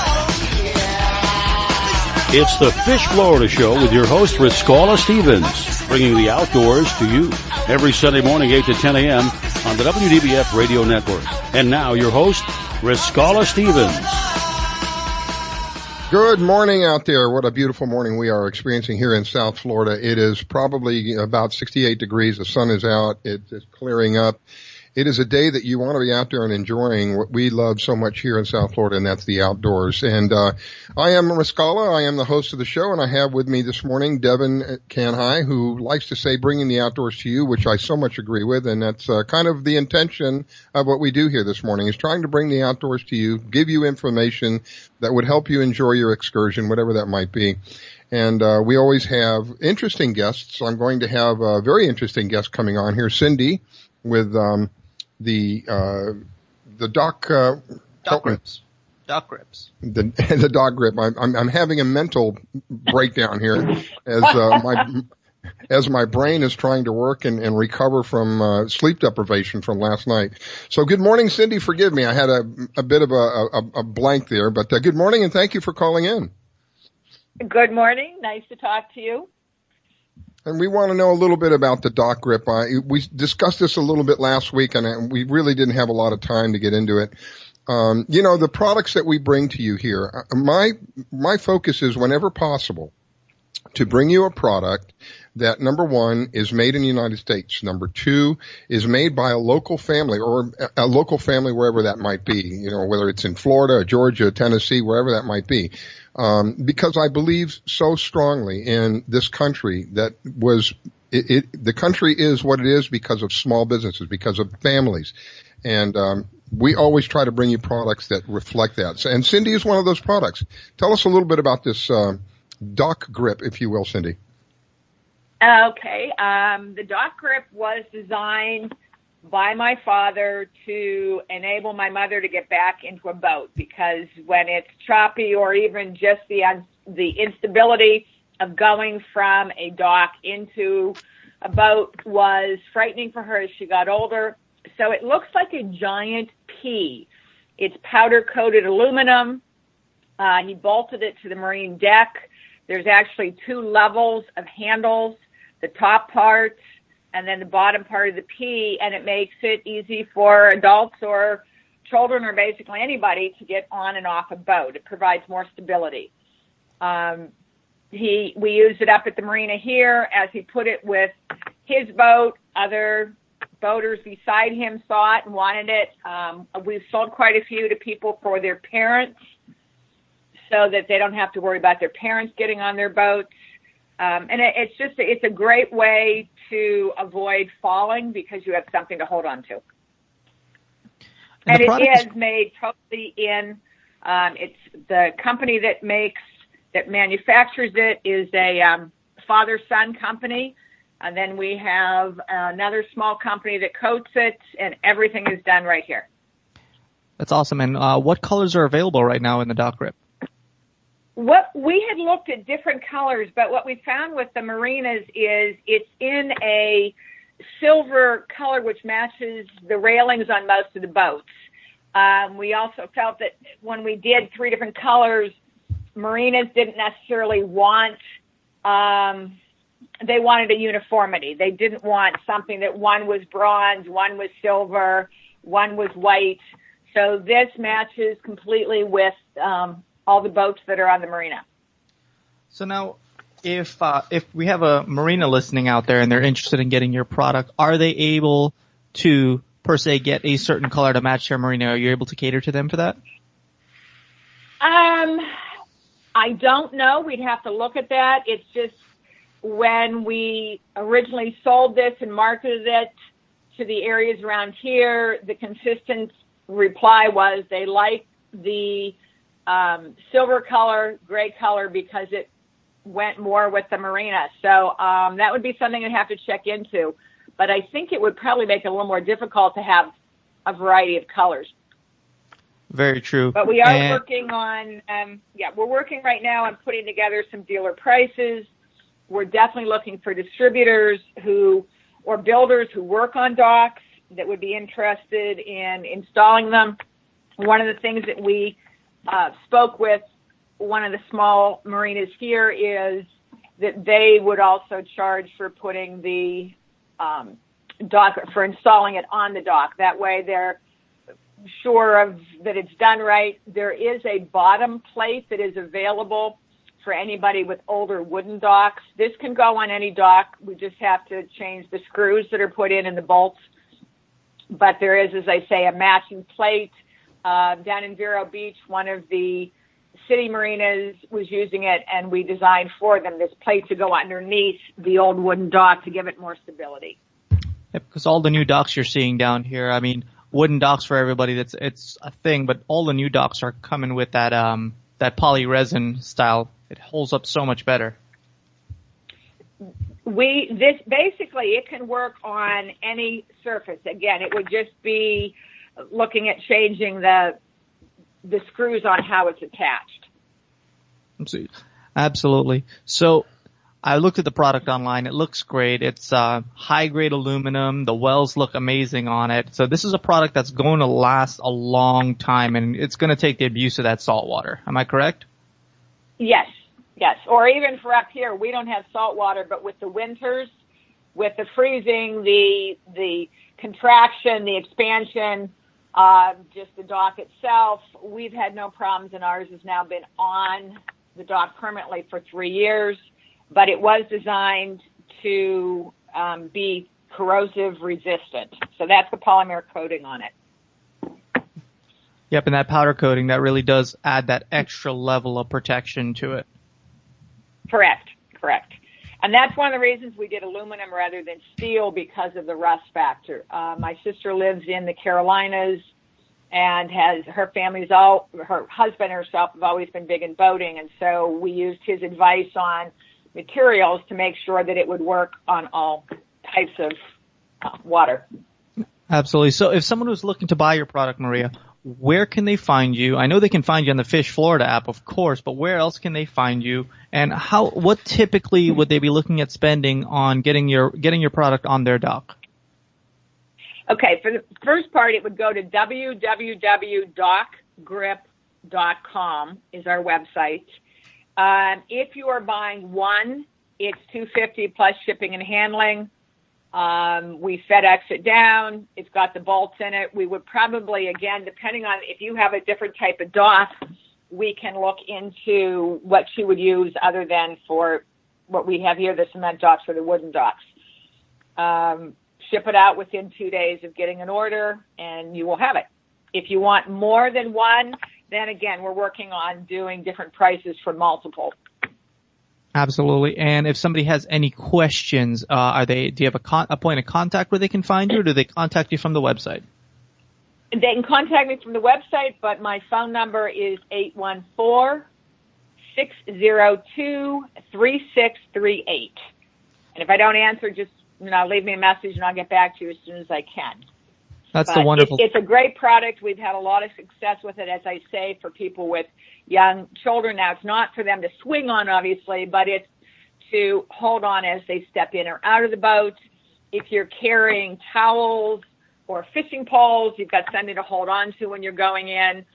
Oh yeah. It's the Fish Florida Show with your host, Riscala Stevens, bringing the outdoors to you every Sunday morning, 8 to 10 a.m. on the WDBF Radio Network. And now, your host, Riscala Stevens. Good morning out there. What a beautiful morning we are experiencing here in South Florida. It is probably about 68 degrees. The sun is out. It's clearing up. It is a day that you want to be out there and enjoying what we love so much here in South Florida, and that's the outdoors. And I am Riscala. I am the host of the show, and I have with me this morning Devin Canhai, who likes to say bringing the outdoors to you, which I so much agree with, and that's kind of the intention of what we do here this morning, is trying to bring the outdoors to you, give you information that would help you enjoy your excursion, whatever that might be. And we always have interesting guests. I'm going to have a very interesting guest coming on here, Cindy, with the dock grips. Dock grips. The dock grip. I'm having a mental breakdown here as my brain is trying to work and recover from sleep deprivation from last night. So good morning, Cindy. Forgive me, I had a bit of a blank there, but good morning and thank you for calling in. Good morning. Nice to talk to you. And we want to know a little bit about the dock grip. We discussed this a little bit last week, and we really didn't have a lot of time to get into it. The products that we bring to you here, my focus is, whenever possible, to bring you a product that, number one, is made in the United States. Number two, is made by a local family, or a local family wherever that might be, whether it's in Florida, Georgia, Tennessee, wherever that might be. Because I believe so strongly in this country that the country is what it is because of small businesses, because of families. And we always try to bring you products that reflect that. And Cindy is one of those products. Tell us a little bit about this dock grip, if you will, Cindy. Okay. The dock grip was designed by my father to enable my mother to get back into a boat, because when it's choppy, or even just the instability of going from a dock into a boat, was frightening for her as she got older. So it looks like a giant P. It's powder-coated aluminum. He bolted it to the marine deck. There's actually two levels of handles, the top part and then the bottom part of the P, and it makes it easy for adults or children, or basically anybody, to get on and off a boat. It provides more stability. We used it up at the marina here as he put it with his boat. Other boaters beside him saw it and wanted it. We've sold quite a few to people for their parents, so that they don't have to worry about their parents getting on their boats. And it's a great way to avoid falling, because you have something to hold on to. And it is made totally in, it's the company that manufactures it is a father-son company. And then we have another small company that coats it, and everything is done right here. That's awesome. And what colors are available right now in the dock grip? What we had looked at different colors, but what we found with the marinas is it's in a silver color, which matches the railings on most of the boats. We also felt that when we did three different colors, marinas didn't necessarily want, they wanted a uniformity. They didn't want something that one was bronze, one was silver, one was white. So this matches completely with all the boats that are on the marina. So now, if we have a marina listening out there and they're interested in getting your product, are they able to, per se, get a certain color to match their marina? Are you able to cater to them for that? I don't know. We'd have to look at that. It's just, when we originally sold this and marketed it to the areas around here, the consistent reply was they like the silver color, gray color, because it went more with the marina. So that would be something I'd have to check into. But I think it would probably make it a little more difficult to have a variety of colors. Very true. But we are working on, we're working right now on putting together some dealer prices. We're definitely looking for distributors or builders who work on docks that would be interested in installing them. One of the things that we spoke with one of the small marinas here is that they would also charge for putting the dock, for installing it on the dock. That way sure of that it's done right, there is a bottom plate that is available for anybody with older wooden docks. This can go on any dock. We just have to change the screws that are put in the bolts. But there is, as I say, a matching plate. Down in Vero Beach, one of the city marinas was using it, and we designed for them this plate to go underneath the old wooden dock to give it more stability. Yeah, because all the new docks you're seeing down here, I mean, wooden docks for everybody, it's a thing, but all the new docks are coming with that poly resin style. It holds up so much better. This basically, it can work on any surface. Again, it would just be looking at changing the screws on how it's attached. Absolutely. So I looked at the product online. It looks great. It's high-grade aluminum. The wells look amazing on it. So this is a product that's going to last a long time, and it's going to take the abuse of that salt water. Am I correct? Yes. Or even for up here, we don't have salt water, but with the winters, with the freezing, the contraction, the expansion, just the dock itself, we've had no problems, and ours has now been on the dock permanently for 3 years. But it was designed to be corrosive resistant. So that's the polymer coating on it. Yep, and that powder coating, that really does add that extra level of protection to it. Correct. And that's one of the reasons we did aluminum rather than steel, because of the rust factor. My sister lives in the Carolinas, and her husband and herself have always been big in boating, and so we used his advice on materials to make sure that it would work on all types of water. Absolutely. So if someone was looking to buy your product, Maria, where can they find you? I know they can find you on the Fish Florida app, of course, but where else can they find you? And what typically would they be looking at spending on getting your product on their dock? Okay, for the first part, it would go to www.dockgrip.com is our website. If you are buying one, it's $250 plus shipping and handling. We FedEx it down. It's got the bolts in it. We would probably, again, depending on if you have a different type of dock, we can look into what she would use other than for what we have here, the cement docks or the wooden docks. Ship it out within 2 days of getting an order, and you will have it. If you want more than one, then again, we're working on doing different prices for multiple. Absolutely. And if somebody has any questions, do you have a point of contact where they can find you, or do they contact you from the website? They can contact me from the website, but my phone number is 814-602-3638. And if I don't answer, just leave me a message and I'll get back to you as soon as I can. That's the wonderful. It's a great product. We've had a lot of success with it, as I say, for people with young children. Now, it's not for them to swing on, obviously, but it's to hold on as they step in or out of the boat. If you're carrying towels or fishing poles, you've got something to hold on to when you're going in.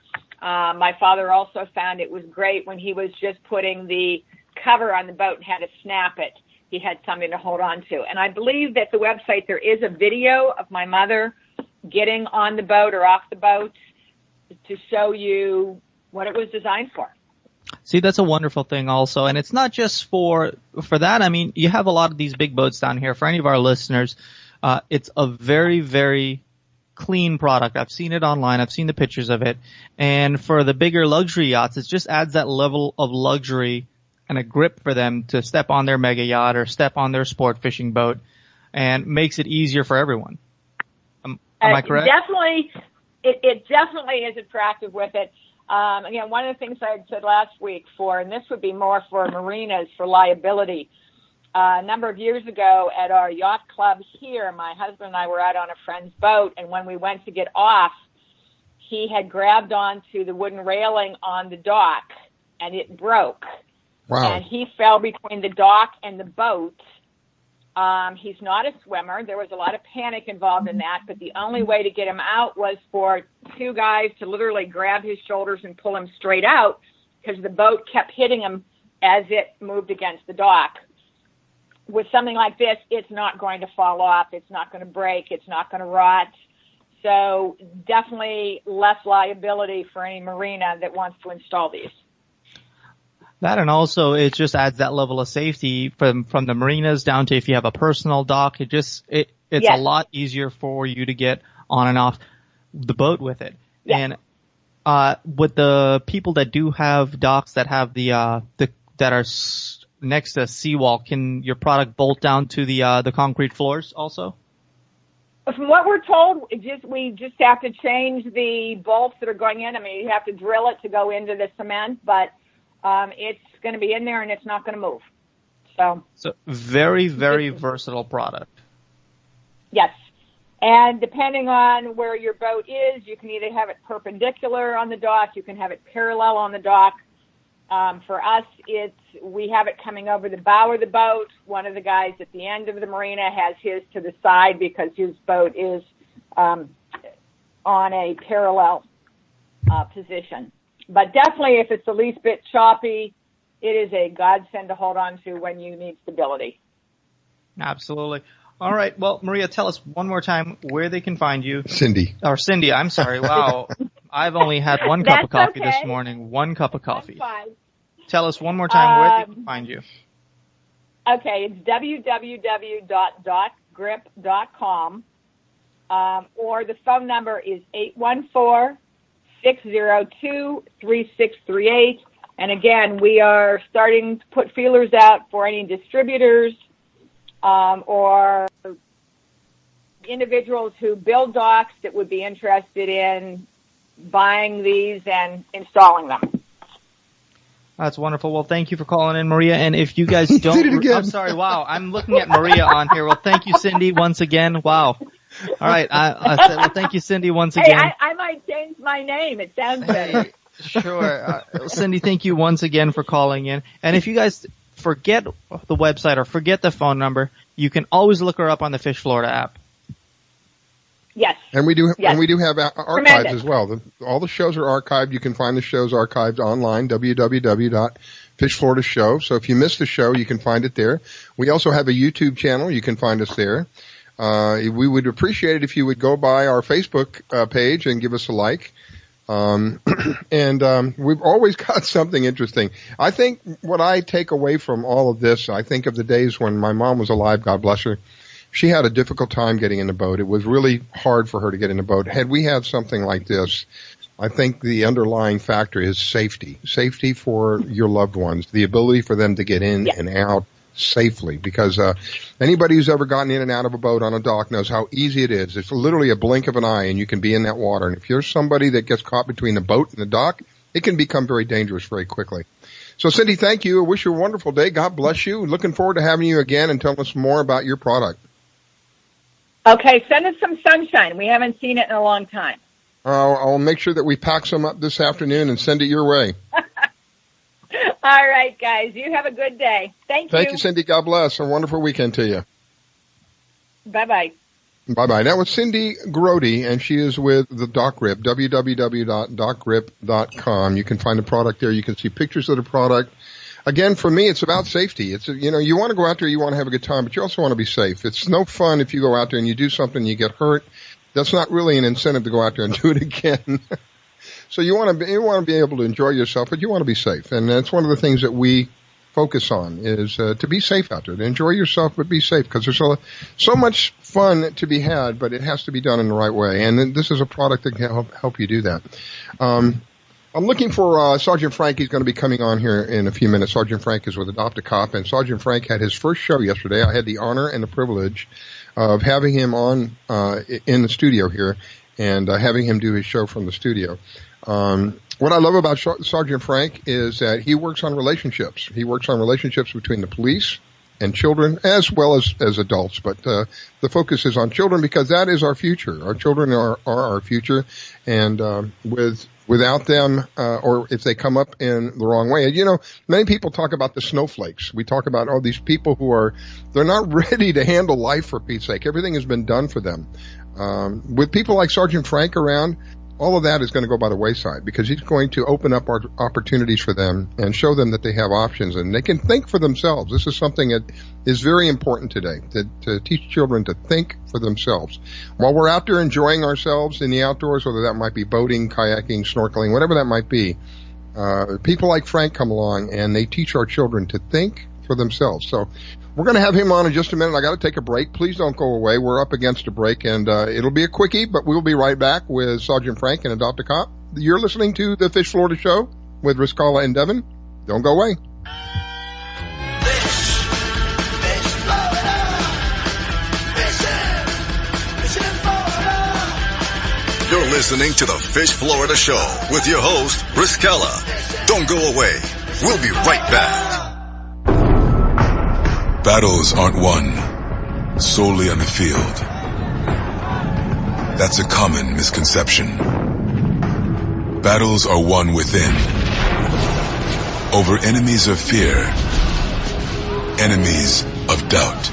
My father also found it was great when he was just putting the cover on the boat and had to snap it. He had something to hold on to. And I believe that the website, there is a video of my mother getting on the boat or off the boat to show you what it was designed for. See, that's a wonderful thing also. And it's not just for that. I mean, you have a lot of these big boats down here. For any of our listeners, it's a very, very clean product. I've seen it online. I've seen the pictures of it. And for the bigger luxury yachts, it just adds that level of luxury and a grip for them to step on their mega yacht or step on their sport fishing boat, and makes it easier for everyone. Am I correct? Definitely. It definitely is attractive with it. Again, one of the things I had said last week and this would be more for marinas for liability. A number of years ago at our yacht club here, my husband and I were out on a friend's boat, and when we went to get off, he had grabbed onto the wooden railing on the dock, and it broke. Wow. And he fell between the dock and the boat. He's not a swimmer. There was a lot of panic involved in that, but the only way to get him out was for two guys to literally grab his shoulders and pull him straight out, because the boat kept hitting him as it moved against the dock. With something like this, it's not going to fall off. It's not going to break. It's not going to rot. So definitely less liability for any marina that wants to install these. That, and also it just adds that level of safety from the marinas down to if you have a personal dock. It's yes. A lot easier for you to get on and off the boat with it. Yes. And with the people that do have docks that have the that are next to a seawall, can your product bolt down to the concrete floors also? From what we're told, we just have to change the bolts that are going in. I mean, you have to drill it to go into the cement, but it's going to be in there and it's not going to move. So very, very versatile product. Yes. And depending on where your boat is, you can either have it perpendicular on the dock, you can have it parallel on the dock. For us, we have it coming over the bow of the boat. One of the guys at the end of the marina has his to the side because his boat is on a parallel position. But definitely, if it's the least bit choppy, it is a godsend to hold on to when you need stability. Absolutely. All right. Well, Maria, tell us one more time where they can find you. Cindy, I'm sorry. Wow. I've only had one cup of coffee this morning. One cup of coffee. Fine. Tell us one more time where they can find you. Okay. It's www.dockgrip.com. Or the phone number is 814-602-3638. And again, we are starting to put feelers out for any distributors or individuals who build docks that would be interested in buying these and installing them. That's wonderful. Well, thank you for calling in, Maria. And if you guys don't... I'm sorry. Wow. I'm looking at Maria on here. Well, thank you, Cindy, once again. Wow. All right. I said, well, thank you, Cindy, once again. Hey, I might change my name. It sounds better. Sure. Cindy, thank you once again for calling in. And if you guys forget the website or forget the phone number, you can always look her up on the Fish Florida app. Yes. And we do yes. and we do have archives as well. All the shows are archived. You can find the shows archived online, www.fishfloridashow. So if you missed the show, you can find it there. We also have a YouTube channel. You can find us there. We would appreciate it if you would go by our Facebook page and give us a like. And we've always got something interesting. I think what I take away from all of this, I think of the days when my mom was alive, God bless her. She had a difficult time getting in the boat. It was really hard for her to get in the boat. Had we had something like this, I think the underlying factor is safety. Safety for your loved ones, the ability for them to get in and out safely. Because anybody who's ever gotten in and out of a boat on a dock knows how easy it is. It's literally a blink of an eye and you can be in that water. And if you're somebody that gets caught between the boat and the dock, it can become very dangerous very quickly. So, Cindy, thank you. I wish you a wonderful day. God bless you. Looking forward to having you again and telling us more about your product. Okay, send us some sunshine. We haven't seen it in a long time. I'll make sure that we pack some up this afternoon and send it your way. All right, guys. You have a good day. Thank you. Thank you, Cindy. God bless. A wonderful weekend to you. Bye-bye. Bye-bye. That was Cindy Grody, and she is with the Dock Grip, www.dockgrip.com. You can find the product there. You can see pictures of the product. Again, for me, it's about safety. It's, you want to go out there, you want to have a good time, but you also want to be safe. It's no fun if you go out there and you do something and you get hurt. That's not really an incentive to go out there and do it again. So you want to be able to enjoy yourself, but you want to be safe. And that's one of the things that we focus on is to be safe out there, to enjoy yourself, but be safe, because there's so much fun to be had, but it has to be done in the right way. And this is a product that can help you do that. I'm looking for Sergeant Frank. He's going to be coming on here in a few minutes. Sergeant Frank is with Adopt a Cop, and Sergeant Frank had his first show yesterday. I had the honor and the privilege of having him on in the studio here and having him do his show from the studio. What I love about Sergeant Frank is that he works on relationships. He works on relationships between the police and children as well as adults. But the focus is on children because that is our future. Our children are our future, and without them, or if they come up in the wrong way. Many people talk about the snowflakes. We talk about, these people they're not ready to handle life, for Pete's sake. Everything has been done for them. With people like Sergeant Frank around, all of that is going to go by the wayside because he's going to open up our opportunities for them and show them that they have options and they can think for themselves. This is something that is very important today, to teach children to think for themselves. While we're out there enjoying ourselves in the outdoors, whether that might be boating, kayaking, snorkeling, whatever that might be, people like Frank come along and they teach our children to think for themselves. So we're going to have him on in just a minute. I got to take a break. Please don't go away. We're up against a break, and it'll be a quickie, but we'll be right back with Sergeant Frank and Adopt a Cop. You're listening to the Fish Florida Show with Riscala and Devin. Don't go away. You're listening to the Fish Florida Show with your host, Riscala. Don't go away. We'll be right back. Battles aren't won solely on the field. That's a common misconception. Battles are won within, over enemies of fear, enemies of doubt.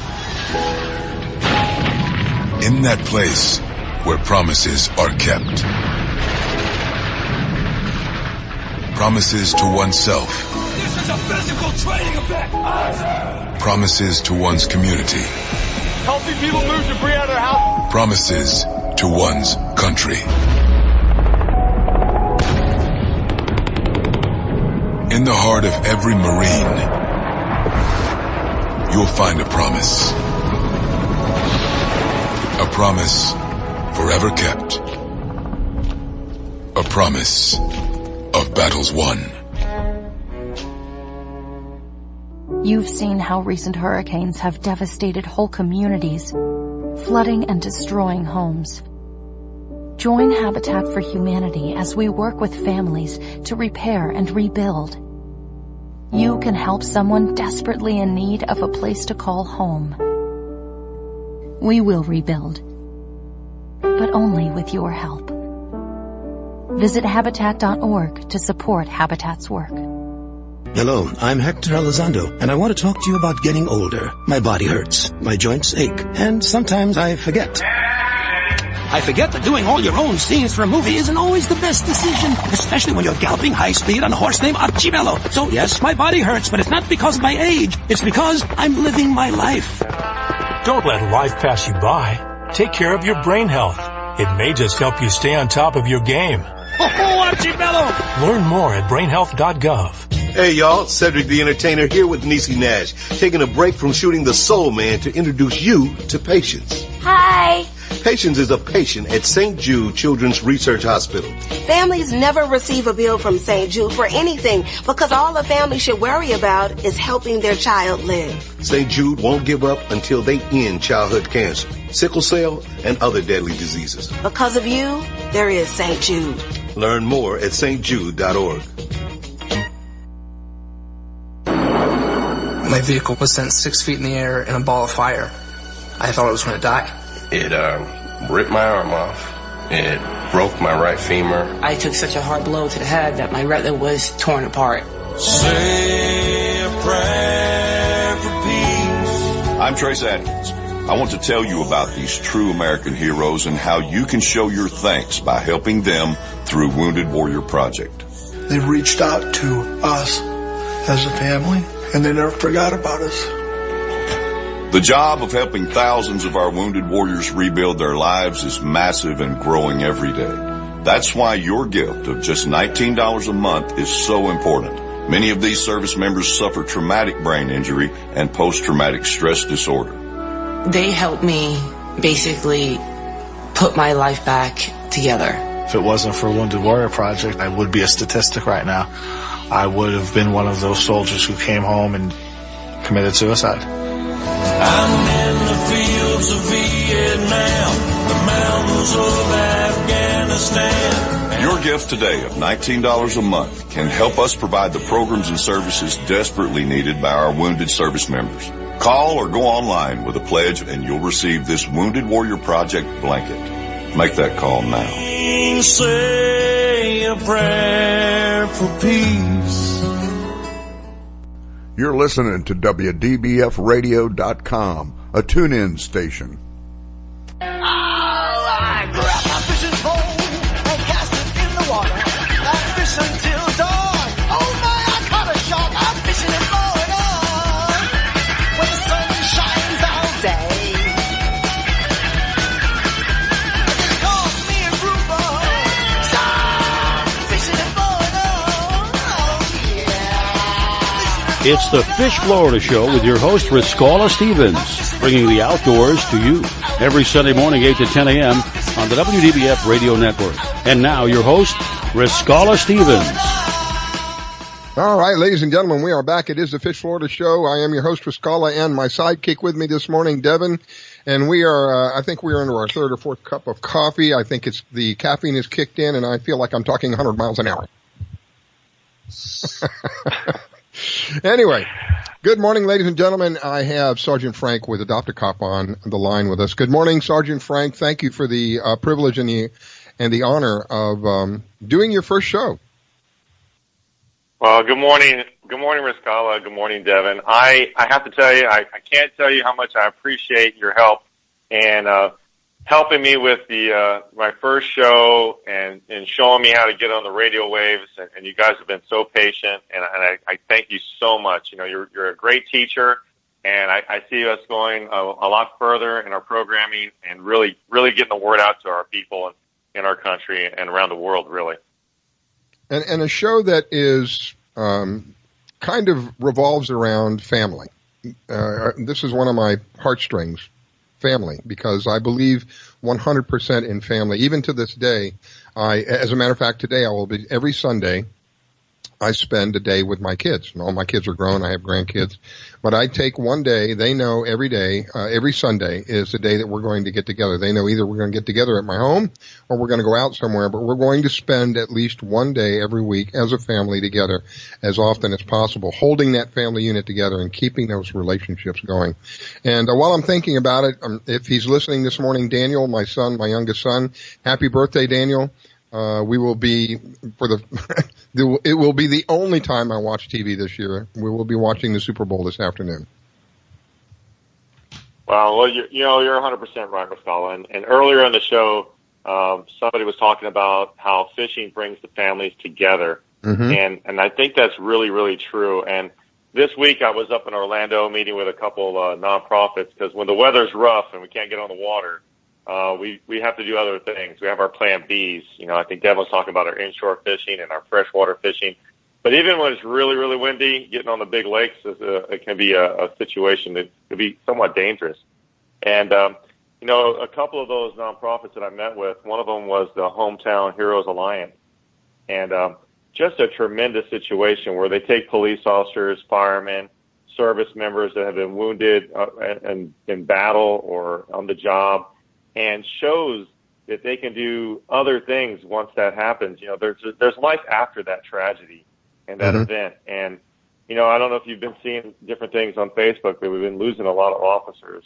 In that place where promises are kept. Promises to oneself. This is a physical training event. Promises to one's community. Helping people move debris out of their house. Promises to one's country. In the heart of every Marine, you'll find a promise. A promise forever kept. A promise of battles won. You've seen how recent hurricanes have devastated whole communities, flooding and destroying homes. Join Habitat for Humanity as we work with families to repair and rebuild. You can help someone desperately in need of a place to call home. We will rebuild, but only with your help. Visit Habitat.org to support Habitat's work. Hello, I'm Hector Elizondo, and I want to talk to you about getting older. My body hurts, my joints ache, and sometimes I forget. I forget that doing all your own scenes for a movie isn't always the best decision, especially when you're galloping high speed on a horse named Archibello. So yes, my body hurts, but it's not because of my age. It's because I'm living my life. Don't let life pass you by. Take care of your brain health. It may just help you stay on top of your game. Oh, Archibello! Learn more at brainhealth.gov. Hey y'all, Cedric the Entertainer here with Niecy Nash, taking a break from shooting The Soul Man to introduce you to Patience. Hi. Patience is a patient at St. Jude Children's Research Hospital. Families never receive a bill from St. Jude for anything because all a family should worry about is helping their child live. St. Jude won't give up until they end childhood cancer, sickle cell, and other deadly diseases. Because of you, there is St. Jude. Learn more at stjude.org. My vehicle was sent 6 feet in the air in a ball of fire. I thought I was going to die. It ripped my arm off. It broke my right femur. I took such a hard blow to the head that my retina was torn apart. Say a prayer for peace. I'm Trace Atkins. I want to tell you about these true American heroes and how you can show your thanks by helping them through Wounded Warrior Project. They've reached out to us as a family, and they never forgot about us. The job of helping thousands of our wounded warriors rebuild their lives is massive and growing every day. That's why your gift of just $19 a month is so important. Many of these service members suffer traumatic brain injury and post-traumatic stress disorder. They helped me basically put my life back together. If it wasn't for Wounded Warrior Project, I would be a statistic right now. I would have been one of those soldiers who came home and committed suicide. I'm in the fields of Vietnam, the mountains of Afghanistan. Your gift today of $19 a month can help us provide the programs and services desperately needed by our wounded service members. Call or go online with a pledge and you'll receive this Wounded Warrior Project blanket. Make that call now. Say a prayer for peace. You're listening to WDBFradio.com, a tune-in station. I grew up a fishing pole and cast it It's the Fish Florida Show with your host, Riscala Stevens, bringing the outdoors to you every Sunday morning, 8 to 10 a.m. on the WDBF Radio Network. And now, your host, Riscala Stevens. All right, ladies and gentlemen, we are back. It is the Fish Florida Show. I am your host, Riscala, and my sidekick with me this morning, Devin. And we are, I think we are into our third or fourth cup of coffee. I think it's the caffeine is kicked in, and I feel like I'm talking 100 miles an hour. Anyway, good morning, ladies and gentlemen. I have Sergeant Frank with Adopt a Cop on the line with us. Good morning, Sergeant Frank. Thank you for the privilege and the honor of doing your first show. Well, good morning. Good morning, Riscala. Good morning, Devin. I have to tell you, I can't tell you how much I appreciate your help and helping me with the my first show and showing me how to get on the radio waves. And you guys have been so patient, and I thank you so much. You know, you're a great teacher, and I see us going a lot further in our programming and really getting the word out to our people in our country and around the world, really. And a show that is kind of revolves around family. This is one of my heartstrings, family, because I believe 100% in family. Even to this day, as a matter of fact, today I will be, every Sunday, I spend a day with my kids. And all my kids are grown. I have grandkids. But I take one day. They know every day, every Sunday is the day that we're going to get together. They know either we're going to get together at my home or we're going to go out somewhere. But we're going to spend at least one day every week as a family together as often as possible, holding that family unit together and keeping those relationships going. And while I'm thinking about it, if he's listening this morning, Daniel, my son, my youngest son, happy birthday, Daniel. We will be it will be the only time I watch TV this year. We will be watching the Super Bowl this afternoon. Well, you're 100% right, Riscala. And earlier in the show, somebody was talking about how fishing brings the families together. Mm-hmm. And I think that's really, really true. And this week I was up in Orlando meeting with a couple of nonprofits, because when the weather's rough and we can't get on the water, we have to do other things. We have our plan Bs. You know, I think Devin was talking about our inshore fishing and our freshwater fishing. But even when it's really, really windy, getting on the big lakes it can be a situation that could be somewhat dangerous. And, a couple of those nonprofits that I met with, one of them was the Hometown Heroes Alliance. And just a tremendous situation where they take police officers, firemen, service members that have been wounded in battle or on the job, and shows that they can do other things once that happens. You know, there's life after that tragedy and that event. And, I don't know if you've been seeing different things on Facebook, but we've been losing a lot of officers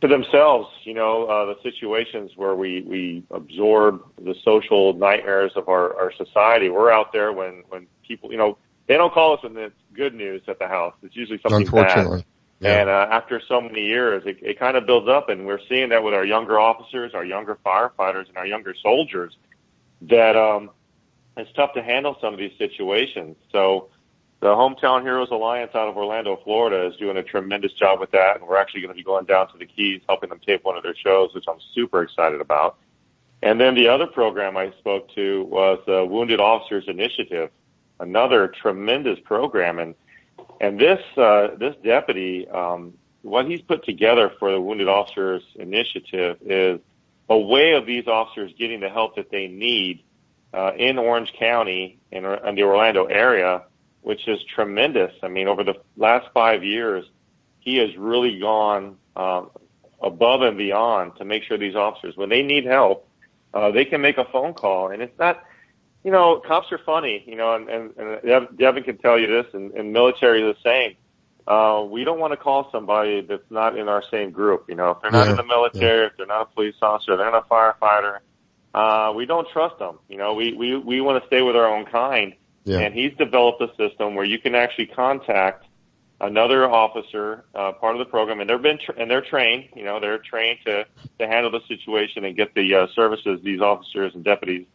to themselves, the situations where we absorb the social nightmares of our society. We're out there when people, they don't call us when it's good news at the house. It's usually something bad. Yeah. And after so many years, it kind of builds up, and we're seeing that with our younger officers, our younger firefighters, and our younger soldiers, that it's tough to handle some of these situations. So the Hometown Heroes Alliance out of Orlando, Florida, is doing a tremendous job with that, and we're actually going to be going down to the Keys, helping them tape one of their shows, which I'm super excited about. And then the other program I spoke to was the Wounded Officers Initiative, another tremendous program. And this deputy, what he's put together for the Wounded Officers Initiative is a way of these officers getting the help that they need in Orange County in the Orlando area, which is tremendous. I mean, over the last 5 years, he has really gone above and beyond to make sure these officers, when they need help, they can make a phone call. And it's not, cops are funny, and Devin can tell you this, and military is the same. We don't want to call somebody that's not in our same group. If they're not in the military, if they're not a police officer, they're not a firefighter, we don't trust them. We want to stay with our own kind. Yeah. And he's developed a system where you can actually contact another officer, part of the program, and they're trained. They're trained to handle the situation and get the services these officers and deputies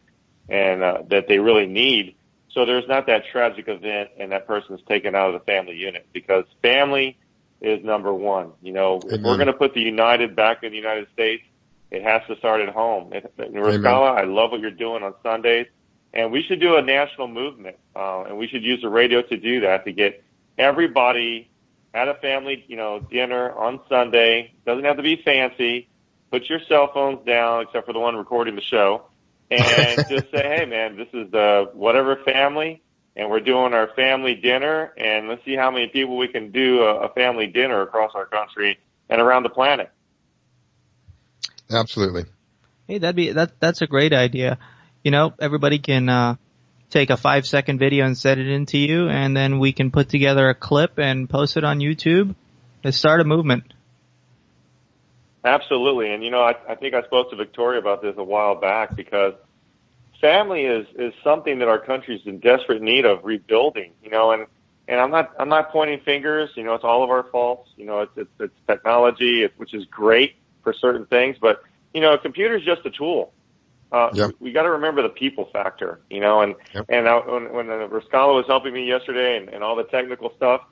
and that they really need. So there's not that tragic event and that person's taken out of the family unit, because family is number one. If we're going to put the United back in the United States, it has to start at home. Riscala, I love what you're doing on Sundays. And we should do a national movement, and we should use the radio to do that, to get everybody at a family, dinner on Sunday. Doesn't have to be fancy. Put your cell phones down, except for the one recording the show, and just say, hey, man, this is the whatever family, and we're doing our family dinner, and let's see how many people we can do a family dinner across our country and around the planet. Absolutely. Hey, that's a great idea. Everybody can take a 5-second video and set it into you, and then we can put together a clip and post it on YouTube. Let's start a movement. Absolutely. And, I think I spoke to Victoria about this a while back, because family is something that our country's in desperate need of rebuilding, and I'm not pointing fingers, it's all of our faults, it's technology, which is great for certain things, but, a computer's just a tool. We got to remember the people factor, and when Riscala was helping me yesterday and all the technical stuff,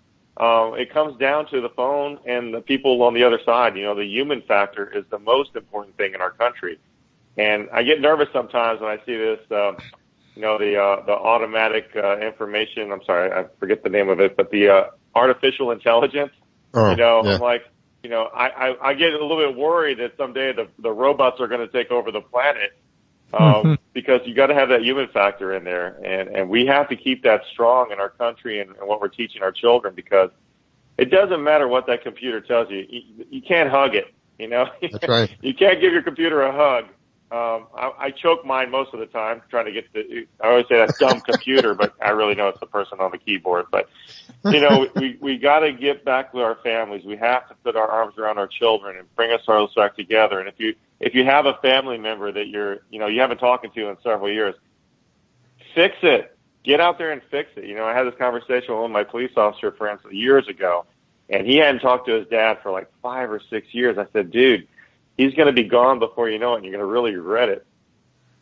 it comes down to the phone and the people on the other side. The human factor is the most important thing in our country. And I get nervous sometimes when I see this, the automatic information. I'm sorry, I forget the name of it, but the artificial intelligence. I'm like, I get a little bit worried that someday the robots are going to take over the planet. Because you got to have that human factor in there, and we have to keep that strong in our country and what we're teaching our children, because it doesn't matter what that computer tells you. You can't hug it, That's right. You can't give your computer a hug. I choke mine most of the time trying to get I always say that dumb computer, but I really know it's the person on the keyboard. But, we got to get back with our families. We have to put our arms around our children and bring us all back together. And if you have a family member that you haven't talked to in several years, fix it. Get out there and fix it. I had this conversation with one of my police officer friends years ago, and he hadn't talked to his dad for like 5 or 6 years. I said, dude, he's going to be gone before you know it, and you're going to really regret it.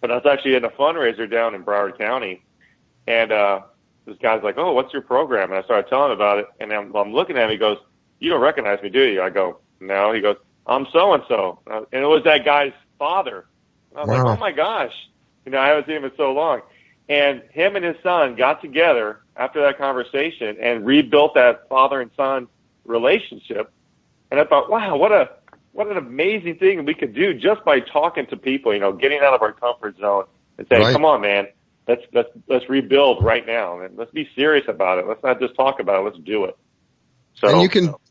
But I was actually in a fundraiser down in Broward County, and this guy's like, oh, what's your program? And I started telling him about it, and I'm looking at him. He goes, you don't recognize me, do you? I go, no. He goes, I'm so-and-so. And it was that guy's father. And I was like, oh, my gosh. I haven't seen him in so long. And him and his son got together after that conversation and rebuilt that father and son relationship. And I thought, wow, what an amazing thing we could do just by talking to people, getting out of our comfort zone and saying, come on, man, let's rebuild right now. And let's be serious about it. Let's not just talk about it. Let's do it. So, and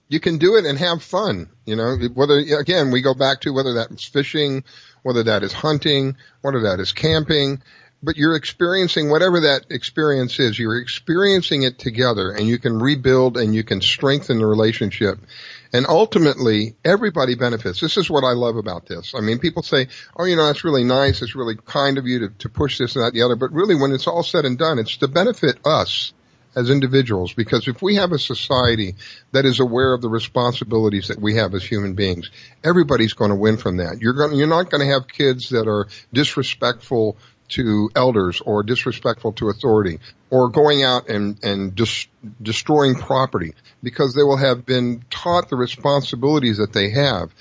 you can do it and have fun, whether, again, we go back to whether that is fishing, whether that is hunting, whether that is camping, but you're experiencing whatever that experience is, you're experiencing it together, and you can rebuild and you can strengthen the relationship. And ultimately, everybody benefits. This is what I love about this. I mean, people say, oh, that's really nice. It's really kind of you to push this and that and the other. But really, when it's all said and done, it's to benefit us as individuals, because if we have a society that is aware of the responsibilities that we have as human beings, everybody's going to win from that. You're not going to have kids that are disrespectful to elders or disrespectful to authority or going out and destroying property, because they will have been taught the responsibilities that they have.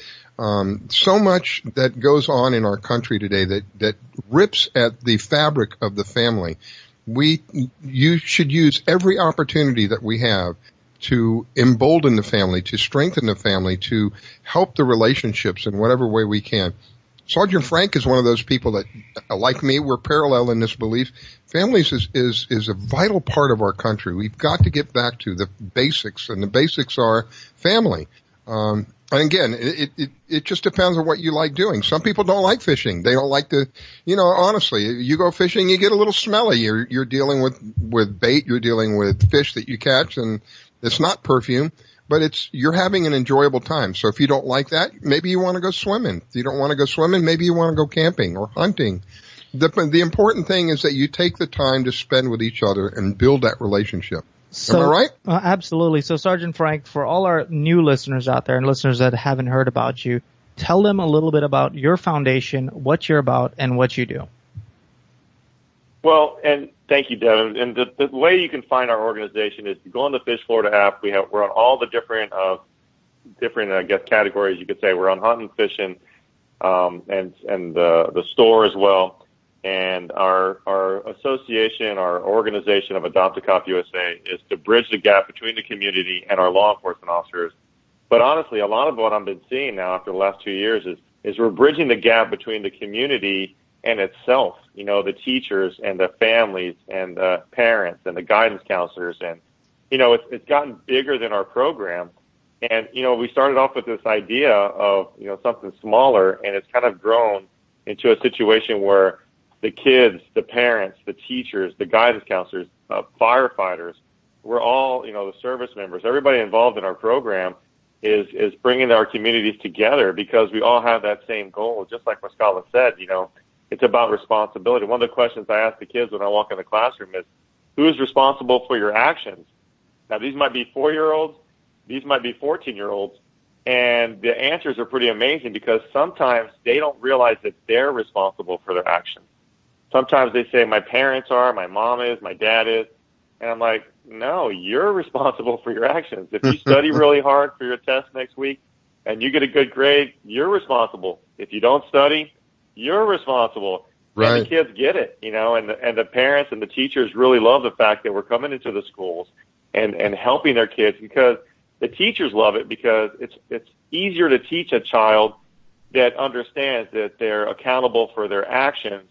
So much that goes on in our country today that rips at the fabric of the family. You should use every opportunity that we have to embolden the family, to strengthen the family, to help the relationships in whatever way we can. Sergeant Frank is one of those people that, like me, we're parallel in this belief. Families is a vital part of our country. We've got to get back to the basics, and the basics are family. And again, it just depends on what you like doing. Some people don't like fishing. They don't like to, honestly, you go fishing, you get a little smelly. You're dealing with bait, you're dealing with fish that you catch, and it's not perfume, but you're having an enjoyable time. So if you don't like that, maybe you want to go swimming. If you don't want to go swimming, maybe you want to go camping or hunting. The important thing is that you take the time to spend with each other and build that relationship. Am I right? Absolutely. So, Sergeant Frank, for all our new listeners out there and listeners that haven't heard about you, tell them a little bit about your foundation, what you're about, and what you do. Well, and thank you, Devin. And the way you can find our organization is to go on the Fish Florida app. We're on all the different, I guess, categories. You could say we're on hunting, fishing, and the store as well. And our association, our organization of Adopt a Cop USA is to bridge the gap between the community and our law enforcement officers. But honestly, a lot of what I've been seeing now after the last 2 years is we're bridging the gap between the community and itself, you know, the teachers and the families and the parents and the guidance counselors. And, you know, it's gotten bigger than our program. And, you know, we started off with this idea of, you know, something smaller, and it's kind of grown into a situation where the kids, the parents, the teachers, the guidance counselors, firefighters, we're all, you know, the service members, everybody involved in our program is bringing our communities together because we all have that same goal. Just like Muscala said, you know, it's about responsibility. One of the questions I ask the kids when I walk in the classroom is, who is responsible for your actions? Now, these might be 4-year-olds, these might be 14-year-olds, and the answers are pretty amazing because sometimes they don't realize that they're responsible for their actions. Sometimes they say, my parents are, my mom is, my dad is. And I'm like, no, you're responsible for your actions. If you study really hard for your test next week and you get a good grade, you're responsible. If you don't study, you're responsible. Right. And the kids get it, you know, and the parents and the teachers really love the fact that we're coming into the schools and helping their kids because the teachers love it because it's easier to teach a child that understands that they're accountable for their actions,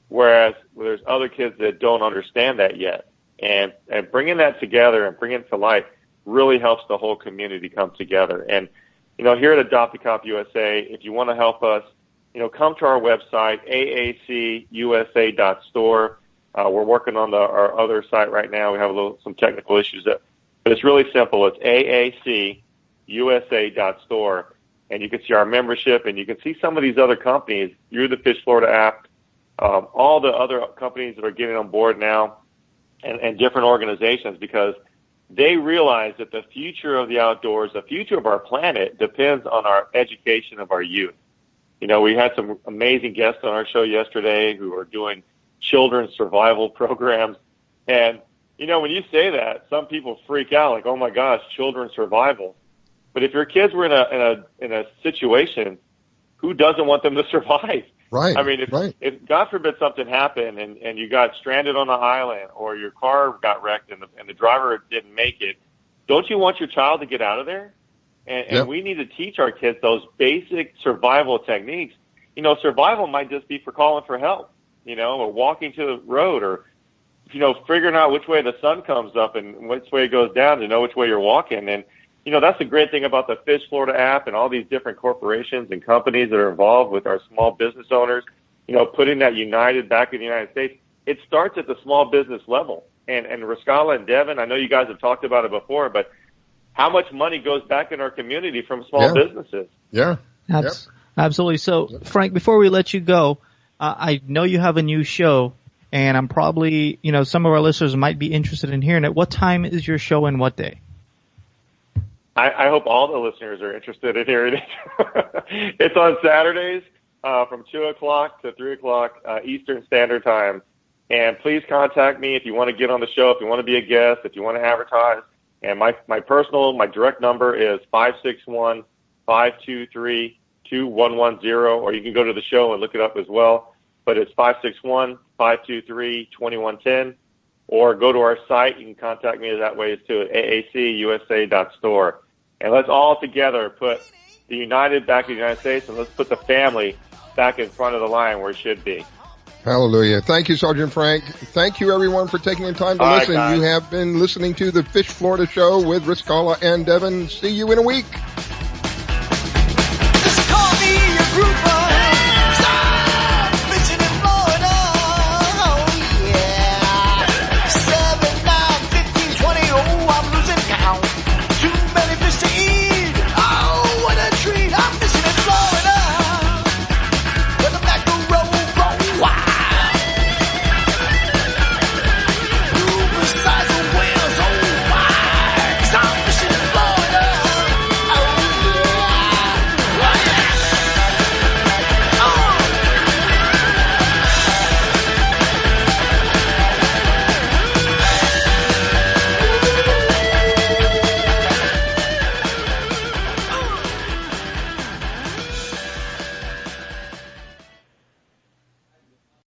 whereas there's other kids that don't understand that yet. And bringing that together and bringing it to life really helps the whole community come together. And, you know, here at Adopt a Cop USA, if you want to help us, you know, come to our website, aacusa.store. We're working on our other site right now. We have some technical issues, but it's really simple. It's aacusa.store. And you can see our membership, and you can see some of these other companies. You're the Fish Florida app, all the other companies that are getting on board now, and different organizations, because they realize that the future of the outdoors, the future of our planet, depends on our education of our youth. You know, we had some amazing guests on our show yesterday who are doing children's survival programs. And, you know, when you say that, some people freak out like, oh my gosh, children's survival. But if your kids were in a situation, who doesn't want them to survive? Right. I mean, if God forbid something happened and you got stranded on an island or your car got wrecked and the driver didn't make it, don't you want your child to get out of there? And we need to teach our kids those basic survival techniques. You know, survival might just be for calling for help, you know, or walking to the road or, you know, figuring out which way the sun comes up and which way it goes down to know which way you're walking. And, you know, that's the great thing about the Fish Florida app and all these different corporations and companies that are involved with our small business owners, you know, putting that United back in the United States. It starts at the small business level. And Riscala and Devin, I know you guys have talked about it before, but how much money goes back in our community from small businesses? Yeah. Absolutely. So, Frank, before we let you go, I know you have a new show, and I'm probably, you know, some of our listeners might be interested in hearing it. What time is your show and what day? I hope all the listeners are interested in hearing it. It's on Saturdays from 2 o'clock to 3 o'clock Eastern Standard Time. And please contact me if you want to get on the show, if you want to be a guest, if you want to advertise. And my direct number is 561-523-2110, or you can go to the show and look it up as well. But it's 561-523-2110. Or go to our site. You can contact me that way too at aacusa.store. And let's all together put the United back in the United States, and let's put the family back in front of the line where it should be. Hallelujah. Thank you, Sergeant Frank. Thank you, everyone, for taking the time to listen. You have been listening to the Fish Florida Show with Riscala and Devin. See you in a week.